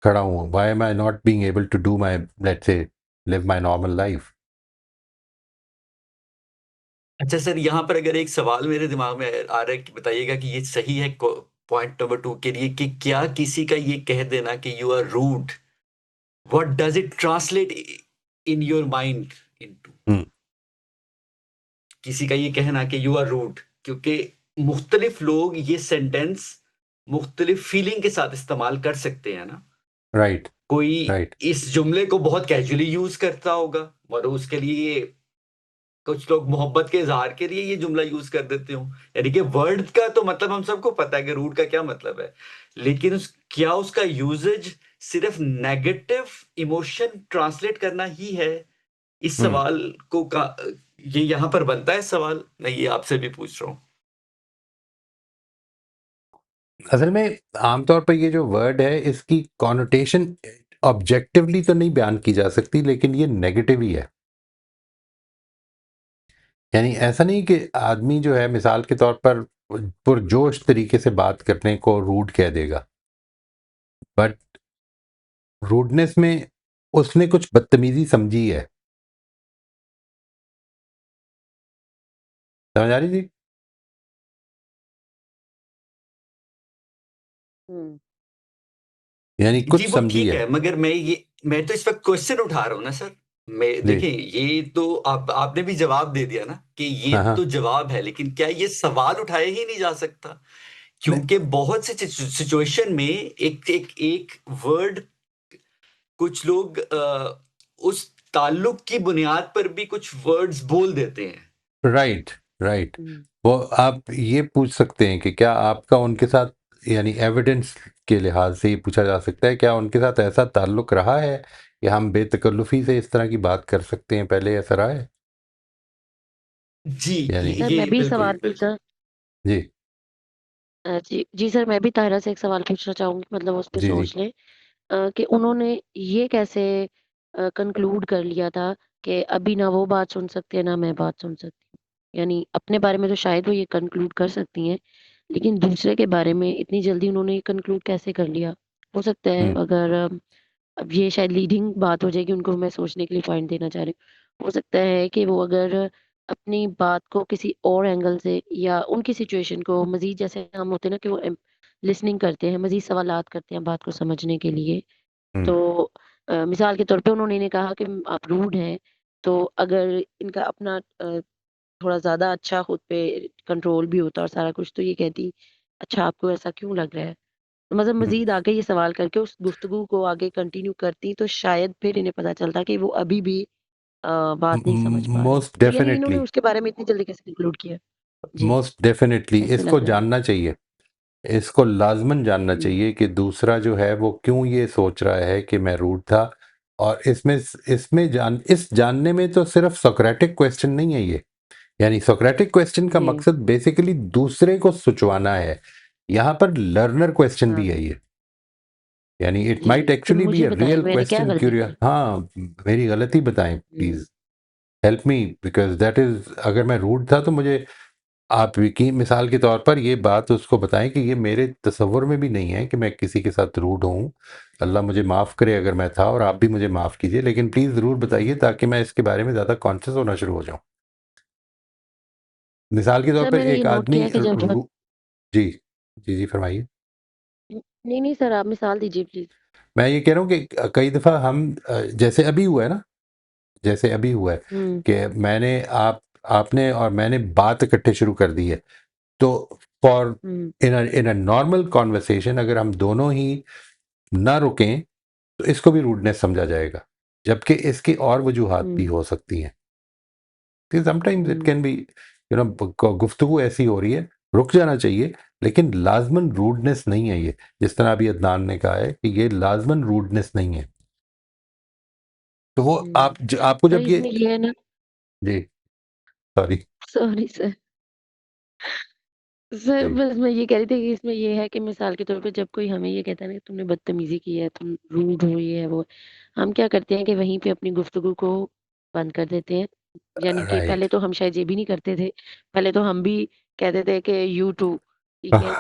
खड़ा हूँ, why am I not being able to do my, let's say, live my normal life। अच्छा सर, यहाँ पर अगर एक सवाल मेरे दिमाग में आ रहा है कि बताइएगा कि ये सही है पॉइंट नंबर 2 के लिए, कि क्या किसी का ये कह देना कि you are rude, what does it translate in your mind into, hmm, किसी का ये कहना कि यू आर रूड, क्योंकि मुख्तलिफ लोग ये सेंटेंस मुख्तलिफ फीलिंग के साथ इस्तेमाल कर सकते हैं ना। राइट, कोई राइट, इस जुमले को बहुत कैजुअली यूज करता होगा और उसके लिए कुछ लोग मोहब्बत के इजहार के लिए ये जुमला यूज कर देते हो, यानी कि वर्ड का तो मतलब हम सबको पता है कि रूड का क्या मतलब है, लेकिन क्या उसका यूजेज सिर्फ नेगेटिव इमोशन ट्रांसलेट करना ही है? इस हम्म। सवाल को ये यहाँ पर बनता है सवाल, मैं ये आपसे भी पूछ रहा हूँ। असल में आमतौर पर ये जो वर्ड है इसकी कॉनोटेशन ऑब्जेक्टिवली तो नहीं बयान की जा सकती, लेकिन ये नेगेटिव ही है। यानी ऐसा नहीं कि आदमी जो है मिसाल के तौर पर पुरजोश तरीके से बात करने को रूड कह देगा, बट रूडनेस में उसने कुछ बदतमीजी समझी है। समझ आ रही थी? हुँ। यानी जी कुछ वो समझी ठीक है। है, मगर मैं तो इस वक्त क्वेश्चन उठा रहा हूँ ना सर। मैं जी। देखिए, ये तो आपने भी जवाब दे दिया ना कि ये हाँ, हाँ। तो जवाब है, लेकिन क्या ये सवाल उठाया ही नहीं जा सकता? नहीं, क्योंकि बहुत से सिचुएशन में एक एक एक वर्ड, कुछ लोग उस ताल्लुक की बुनियाद पर भी कुछ वर्ड्स बोल देते हैं। Right, right. हुँ। वो आप ये पूछ सकते हैं कि क्या आपका उनके साथ, यानी एविडेंस के लिहाज से ये पूछा जा सकता है क्या उनके साथ ऐसा ताल्लुक रहा है कि हम बेतकल्लुफ़ी से इस तरह की बात कर सकते हैं, पहले ऐसा रहा है? जी, यानी सर ये मैं भी बिल्कुल सवाल बिल्कुल। पूछना जी, जी सर, मैं भी ताहिरा से एक सवाल पूछना चाहूँगी, मतलब उस पे जी, जी। सोच लें कि उन्होंने ये कैसे कंक्लूड कर लिया था कि अभी ना वो बात सुन सकती है, ना मैं बात सुन सकती हूँ। यानी अपने बारे में तो शायद वो ये कंक्लूड कर सकती हैं, लेकिन दूसरे के बारे में इतनी जल्दी उन्होंने ये कंक्लूड कैसे कर लिया? हो सकता है हुँ, अगर अब ये शायद लीडिंग बात हो जाएगी, उनको मैं सोचने के लिए पॉइंट देना चाह रही हूँ। हो सकता है कि वो अगर अपनी बात को किसी और एंगल से या उनकी सिचुएशन को मज़ीद, जैसे हम होते हैं ना कि वो लिसनिंग करते हैं, मज़ीद सवालात करते हैं बात को समझने के लिए। हुँ, तो मिसाल के तौर पे उन्होंने इन्हें कहा कि आप रूड हैं, तो अगर इनका अपना थोड़ा ज़्यादा अच्छा खुद पे कंट्रोल भी होता और सारा कुछ, तो ये कहती, "अच्छा आपको ऐसा क्यों लग रहा है?" तो मतलब हुँ। मज़ीद आगे ये सवाल करके उस गुफ्तगू को आगे कंटिन्यू करती, तो शायद फिर इन्हें पता चलता कि वो अभी भी बात नहीं समझ पा रहे हैं। मोस्ट तो यानी इन्होंने डेफ़िनेटली, उसके बारे में इतनी जल्दी कैसे कंक्लूड किया? जी, मोस्ट डेफ़िनेटली ऐसे इसको लग रहा है। जानना चाहिए। इसको लाज़मन जानना हुँ, चाहिए कि दूसरा जो है वो क्यों ये सोच रहा है कि मैं रूड था। और इस जानने में तो सिर्फ़ सोक्रेटिक क्वेश्चन नहीं है ये। यानी सोक्रेटिक क्वेश्चन का जी, मकसद बेसिकली दूसरे को सुचवाना है। यहाँ पर लर्नर क्वेश्चन भी हाँ, है ये। यानी इट जी, माइट कि एक्चुअली बी मुझे अ बताएँ रियल मैंने क्या क्वेश्चन गलती क्यूरियो की? हाँ, मेरी गलती बताएँ हुँ, please. Help me because that is अगर मैं रूड था तो मुझे आप की मिसाल के तौर पर ये बात उसको बताएँ कि ये मेरे तसव्वुर में भी नहीं है कि मैं किसी के साथ रूड हूँ। अल्लाह मुझे माफ़ करे अगर मैं था और आप भी मुझे माफ़ कीजिए, लेकिन प्लीज़ ज़रूर बताइए ताकि मैं इसके बारे में ज़्यादा कॉन्शियस होना शुरू हो जाऊँ। मिसाल के तौर सर पे मैंने ये एक नोट आदमी किया कि जब रू जी। जी, जी, फरमाइए। नहीं, नहीं सर आप मिसाल दीजिए प्लीज़। मैं ये कह रहा हूँ कि कई दफ़ा हम जैसे अभी हुआ है ना, जैसे अभी हुआ है हुँ, कि आपने और मैंने बात इकट्ठे शुरू कर दी है। तो for hmm, in a normal conversation अगर हम दोनों ही ना रुकें, तो इसको भी रूडनेस समझा जाएगा। जबकि इसकी और वजूहात भी हुँ, हो सकती हैं। कि sometimes it hmm, can be गुफ्तगू ऐसी हो रही है, रुक जाना चाहिए, लेकिन लाज़मन रूडनेस नहीं है ये। जिस तरह अभी अदनान ने कहा है कि ये लाज़मन रूडनेस नहीं है। तो वो हुँ। आपको सर जब ये इसमें ये है ना, जी, सॉरी। Sorry sir. सर जी। बस मैं ये कह रही थी कि इसमें ये है कि मिसाल के तौर पे जब कोई हमें ये कहता है ना कि तुमने बदतमीज़ी की है, तुम रूड हो, ये है, वो है। हम क्या करते हैं कि वहीं पे अपनी गुफ्तगू को बंद कर देते हैं। यानी कि पहले राइट। तो हम शायद ये भी नहीं करते थे। पहले तो हम भी कहते थे कि यू टू, ठीक है?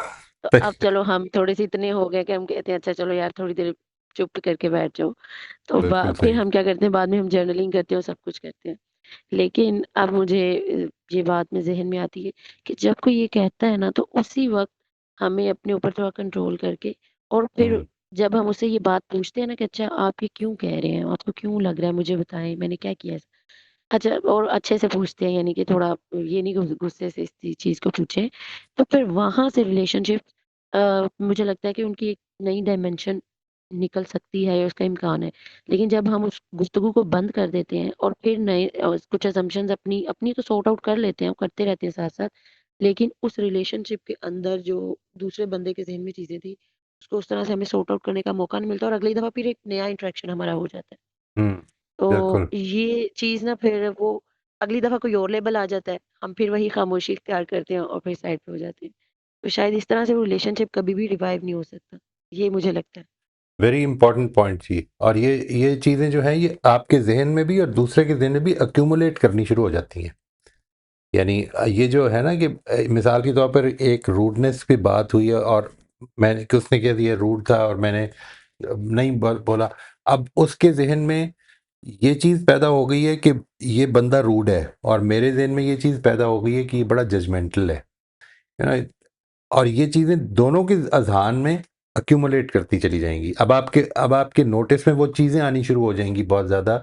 तो अब चलो हम थोड़े-से इतने हो गए कि हम कहते हैं अच्छा चलो यार थोड़ी देर चुप करके बैठ जाओ। तो बिल्कुल फिर सही। हम क्या करते हैं, बाद में हम जर्नलिंग करते हैं और सब कुछ करते हैं। लेकिन अब मुझे ये बात में ज़हन में आती है कि जब कोई ये कहता है ना, तो उसी वक़्त हमें अपने ऊपर थोड़ा कंट्रोल करके, और फिर हुँ, जब हम उससे ये बात पूछते हैं ना कि अच्छा आप ये क्यों कह रहे हैं? आपको क्यों लग रहा है? मुझे बताएँ, मैंने क्या किया ऐसा? अच्छा, और अच्छे से पूछते हैं, यानी कि थोड़ा ये नहीं गुस्से से इस चीज़ को पूछें। तो फिर वहाँ से रिलेशनशिप मुझे लगता है कि उनकी एक नई डायमेंशन निकल सकती है या उसका इम्कान है। लेकिन जब हम उस गुफ्तगू को बंद कर देते हैं और फिर नए कुछ असम्पशन्स अपनी अपनी तो सॉर्ट आउट कर लेते हैं, और करते रहते हैं साथ-साथ। लेकिन उस रिलेशनशिप के अंदर जो दूसरे बंदे के ज़हन में चीज़ें थी, उसको उस तरह से हमें सॉर्ट आउट करने का मौका नहीं मिलता और अगली दफ़ा फिर एक नया इंटरेक्शन हमारा हो जाता है। हुँ, तो बिल्कुल। ये चीज़ ना फिर वो अगली दफ़ा कोई और लेबल आ जाता है, हम फिर वही खामोशी इख्तियार करते हैं और फिर साइड पे हो जाते हैं। तो शायद इस तरह से वो रिलेशनशिप कभी भी रिवाइव नहीं हो सकता, ये मुझे लगता है। वेरी इंपॉर्टेंट पॉइंट जी। और ये चीज़ें जो हैं ये आपके ज़हन में भी और दूसरे के ज़हन में भी एक्यूमुलेट करनी शुरू हो जाती हैं। यानी ये जो है ना कि मिसाल के तौर पर एक रूडनेस पे बात हुई है और मैंने कि उसने कह दिया रूड था और मैंने नहीं बोला। अब उसके ज़हन में ये चीज़ पैदा हो गई है कि ये बंदा रूड है और मेरे ज़हन में ये चीज़ पैदा हो गई है कि ये बड़ा जजमेंटल है ना? और ये चीज़ें दोनों के अज़हान में अक्यूमुलेट करती चली जाएँगी। अब आपके नोटिस में वो चीज़ें आनी शुरू हो जाएँगी बहुत ज़्यादा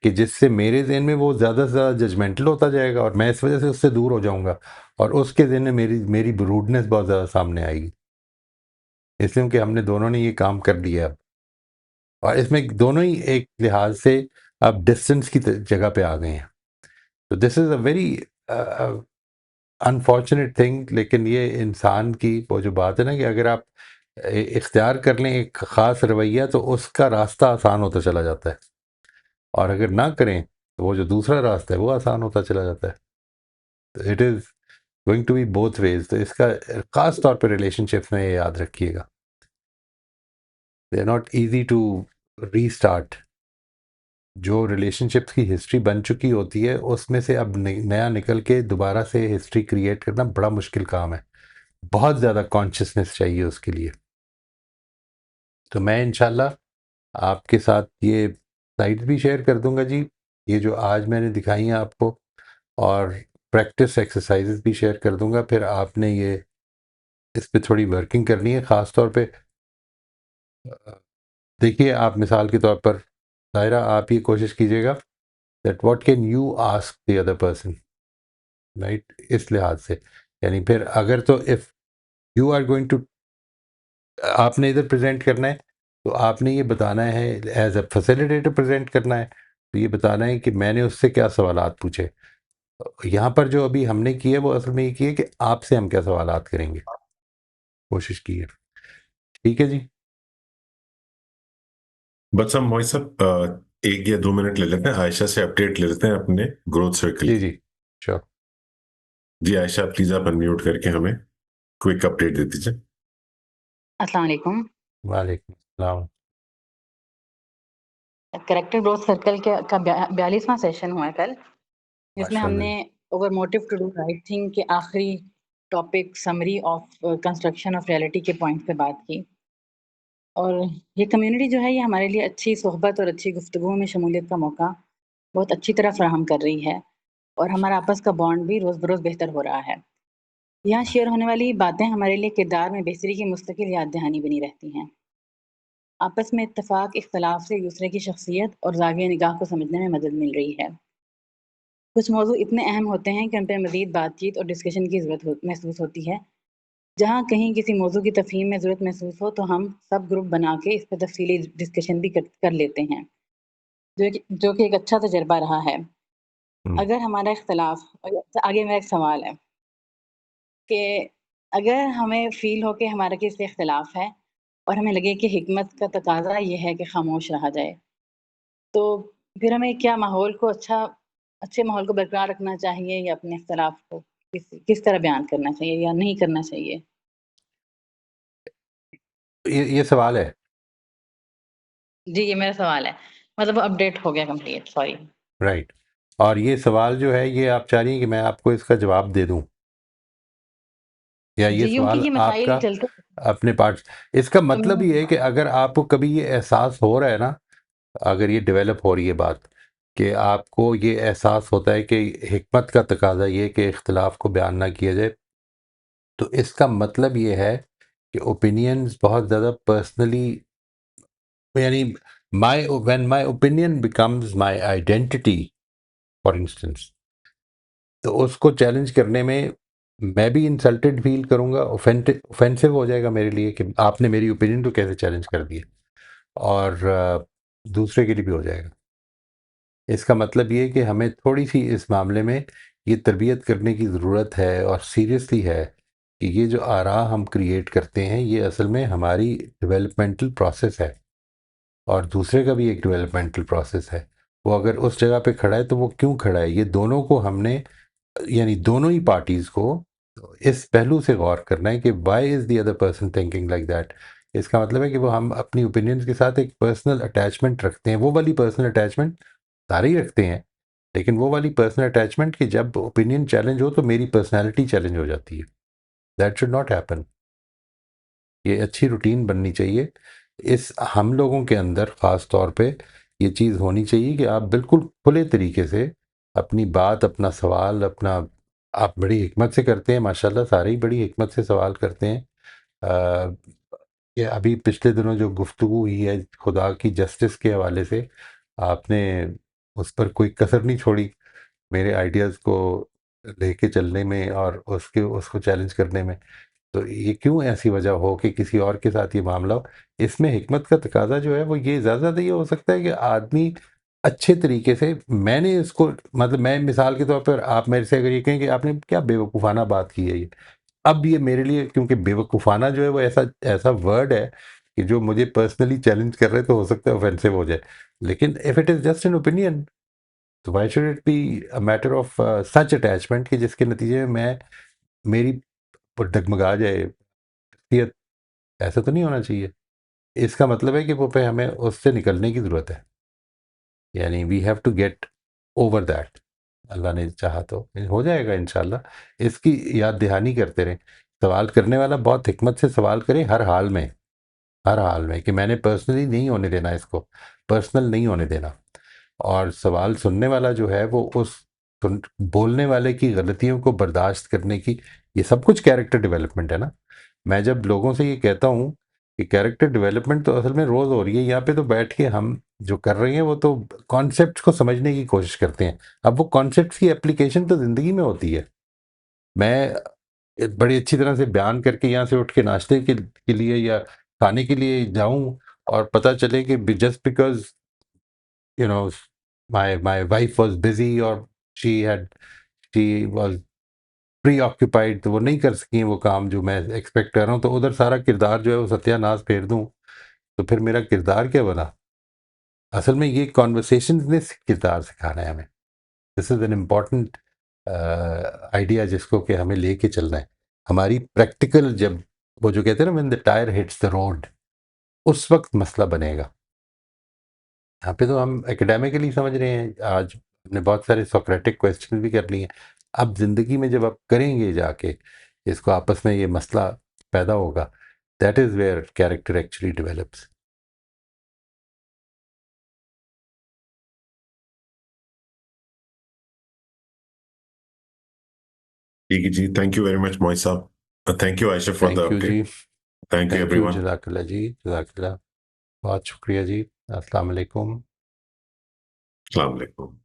कि जिससे मेरे ज़हन में वो ज़्यादा से ज़्यादा जजमेंटल होता जाएगा और मैं इस वज़ह से उससे दूर हो जाऊँगा और उसके ज़हन में मेरी मेरी रूडनेस बहुत ज़्यादा सामने आएगी। इसलिए कि हमने दोनों ने ये काम कर लिया अब और इसमें दोनों ही एक लिहाज़ से अब डिस्टेंस की त जगह पे आ गए हैं। तो this is a very unfortunate thing. लेकिन ये इंसान की वो जो बात है ना कि अगर आप इख्तियार कर लें एक ख़ास रवैया तो उसका रास्ता आसान होता चला जाता है और अगर ना करें तो वो जो दूसरा रास्ता है वो आसान होता चला जाता है। It is going to be both ways. तो इसका खास तौर पे रिलेशनशिप्स में ये याद रखिएगा, they are not easy to restart. जो रिलेशनशिप्स की हिस्ट्री बन चुकी होती है उसमें से अब नया निकल के दोबारा से हिस्ट्री क्रिएट करना बड़ा मुश्किल काम है, बहुत ज़्यादा कॉन्शियसनेस चाहिए उसके लिए। तो मैं इंशाल्लाह आपके साथ ये स्लाइड्स भी शेयर कर दूंगा जी, ये जो आज मैंने दिखाई हैं आपको, और प्रैक्टिस एक्सरसाइजेस भी शेयर कर दूंगा। फिर आपने ये इस पे थोड़ी वर्किंग करनी है। ख़ास तौर पे देखिए, आप मिसाल के तौर पर दायरा आप ये कोशिश कीजिएगा that what can you ask the other person, right, इस लिहाज से। यानी फिर अगर तो if you are going to, आपने इधर प्रेजेंट करना है तो आपने ये बताना है, एज अ फैसिलिटेटर प्रेजेंट करना है, तो ये बताना है कि मैंने उससे क्या सवालात पूछे। यहाँ पर जो अभी हमने किया है वो असल में ये किया है कि आपसे हम क्या सवालात करेंगे, कोशिश की है। ठीक है जी। बस हम मोहित साहब 1 या 2 मिनट ले लेते हैं, आयशा से अपडेट ले लेते हैं अपने ग्रोथ सर्कल जी की। जी श्योर। जी आयशा, प्लीज आप अनम्यूट करके हमें क्विक अपडेट दे दीजिए। अस्सलाम वालेकुम। वालेकुम सलाम। करेक्टर ग्रोथ सर्कल का 42वां सेशन हुआ है कल, जिसमें हमने माशाल्लाह। Over motive to do right thing के आखिरी topic summary of construction of reality के पॉइंट पे बात की। और ये कम्युनिटी जो है ये हमारे लिए अच्छी सोहबत और अच्छी गुफ्तगू में शमूलियत का मौका बहुत अच्छी तरह फराहम कर रही है, और हमारा आपस का बॉन्ड भी रोज़ बरोज़ बेहतर हो रहा है। यहाँ शेयर होने वाली बातें हमारे लिए किरदार में बेहतरी की मुस्तकिल याद दहानी बनी रहती हैं। आपस में इत्तेफाक, इख्तलाफ से एक दूसरे की शख्सियत और ज़ाविया निगाह को समझने में मदद मिल रही है। कुछ मौज़ू इतने अहम होते हैं कि उन पर मज़ीद बातचीत और डिस्कशन की महसूस होती है। जहाँ कहीं किसी मौज़ू की तफ़हीम में ज़रूरत महसूस हो तो हम सब ग्रुप बना के इस पर तफ़सीली डिस्कशन भी कर लेते हैं, जो कि एक अच्छा तजर्बा रहा है। अगर हमारा इख्तलाफ आगे मेरा एक सवाल है कि अगर हमें फ़ील हो कि हमारा किसी से इख्तलाफ है और हमें लगे कि हिकमत का तकाज़ा ये है कि खामोश रहा जाए, तो फिर हमें क्या माहौल को अच्छे माहौल को बरकरार रखना चाहिए या अपने इख्तलाफ को किस तरह बयान करना चाहिए या नहीं करना चाहिए? ये सवाल है। जी, ये मेरा सवाल है। मतलब अपडेट हो गया कंप्लीट, सॉरी। राइट। और ये सवाल जो है ये आप चाह रही हैं कि मैं आपको इसका जवाब दे दूं, या ये जी, क्योंकि सवाल ये आपका मसाइल चलते अपने पार्ट? इसका मतलब ये है कि कम्युनिटी अगर आपको कभी ये एहसास हो रहा है ना, अगर ये डेवलप हो रही है बात, कि आपको ये एहसास होता है कि हिकमत का तकाजा ये है कि इख्तलाफ को बयान ना किया जाए, तो इसका मतलब ये है कि ओपिनियंस बहुत ज़्यादा पर्सनली, यानी when my opinion becomes my identity for instance, तो उसको चैलेंज करने में मैं भी इंसल्टेड फील करूंगा, ऑफेंसिव हो जाएगा मेरे लिए कि आपने मेरी ओपिनियन को कैसे चैलेंज कर दिया, और दूसरे के लिए भी हो जाएगा। इसका मतलब ये है कि हमें थोड़ी सी इस मामले में ये तरबियत करने की ज़रूरत है, और सीरियसली है कि ये जो आरा हम क्रिएट करते हैं ये असल में हमारी डेवलपमेंटल प्रोसेस है, और दूसरे का भी एक डेवलपमेंटल प्रोसेस है। वो अगर उस जगह पे खड़ा है तो वो क्यों खड़ा है, ये दोनों को हमने, यानी दोनों ही पार्टीज़ को इस पहलू से गौर करना है कि why is the other person thinking like that. इसका मतलब है कि वो हम अपनी ओपिनियंस के साथ एक पर्सनल अटैचमेंट रखते हैं, वो वाली पर्सनल अटैचमेंट सारे ही रखते हैं, लेकिन वो वाली पर्सनल अटैचमेंट कि जब ओपिनियन चैलेंज हो तो मेरी पर्सनैलिटी चैलेंज हो जाती है। That should not happen. ये अच्छी रूटीन बननी चाहिए। इस हम लोगों के अंदर ख़ास तौर पे ये चीज़ होनी चाहिए कि आप बिल्कुल खुले तरीके से अपनी बात, अपना सवाल, अपना, आप बड़ी हिकमत से करते हैं माशाल्लाह, सारे ही बड़ी हिकमत से सवाल करते हैं। अ, ये अभी पिछले दिनों जो गुफ्तगू हुई है खुदा की जस्टिस के हवाले से, आपने उस पर कोई कसर नहीं छोड़ी मेरे आइडियाज़ को लेके चलने में और उसको चैलेंज करने में। तो ये क्यों ऐसी वजह हो कि किसी और के साथ ये मामला हो? इसमें हिकमत का तकाजा जो है वो ये ज़्यादा ये हो सकता है कि आदमी अच्छे तरीके से, मैंने इसको, मतलब मैं मिसाल के तौर पर, आप मेरे से अगर ये कहें कि आपने क्या बेवकूफ़ाना बात की है ये, अब ये मेरे लिए, क्योंकि बेवकूफ़ाना जो है वो ऐसा ऐसा वर्ड है कि जो मुझे पर्सनली चैलेंज कर रहे तो हो सकता है ऑफेंसिव हो जाए, लेकिन if it is just an opinion, तो why should it be a matter of such attachment कि जिसके नतीजे में मैं मेरी डगमगा जाए शख्सियत, ऐसा तो नहीं होना चाहिए। इसका मतलब है कि वो पे हमें उससे निकलने की ज़रूरत है, यानी we have to get over that. अल्लाह ने चाहा तो हो जाएगा इंशाल्लाह। इसकी याद दहानी करते रहें। सवाल करने वाला बहुत हिकमत से सवाल करे हर हाल में, हर हाल में, कि मैंने पर्सनली नहीं होने देना, इसको पर्सनल नहीं होने देना। और सवाल सुनने वाला जो है वो उस बोलने वाले की गलतियों को बर्दाश्त करने की, ये सब कुछ कैरेक्टर डेवलपमेंट है ना। मैं जब लोगों से ये कहता हूँ कि कैरेक्टर डेवलपमेंट तो असल में रोज़ हो रही है, यहाँ पे तो बैठ के हम जो कर रहे हैं वो तो कॉन्सेप्ट को समझने की कोशिश करते हैं। अब वो कॉन्सेप्ट की एप्लीकेशन तो ज़िंदगी में होती है। मैं बड़ी अच्छी तरह से बयान करके यहाँ से उठ के नाश्ते के लिए या खाने के लिए जाऊं और पता चले कि just because you know my wife was busy और शी वाज प्री ऑक्यूपाइड, तो वो नहीं कर सकी वो काम जो मैं एक्सपेक्ट कर रहा हूँ, तो उधर सारा किरदार जो है वो सत्यानाश फेर दूं, तो फिर मेरा किरदार क्या बना। असल में ये कॉन्वर्सेशन ने किरदार सिखाना है हमें। This is an important idea जिसको कि हमें लेके चलना है। हमारी प्रैक्टिकल, जब वो जो कहते हैं ना when the tyre hits the road, उस वक्त मसला बनेगा। यहाँ पे तो हम एकेडमिकली समझ रहे हैं, आज हमने बहुत सारे सोक्रेटिक क्वेश्चन भी कर लिए। अब जिंदगी में जब आप करेंगे जाके इसको, आपस में ये मसला पैदा होगा, that is where character actually develops. ठीक है जी, thank you very much Mohit साहब, thank you Ayesha for the thank you जी, update, thank you thank you, everyone, जज़ाकल्लाह जी, जज़ाकल्लाह, बहुत शुक्रिया जी। अस्सलाम वालेकुम। अस्सलाम वालेकुम।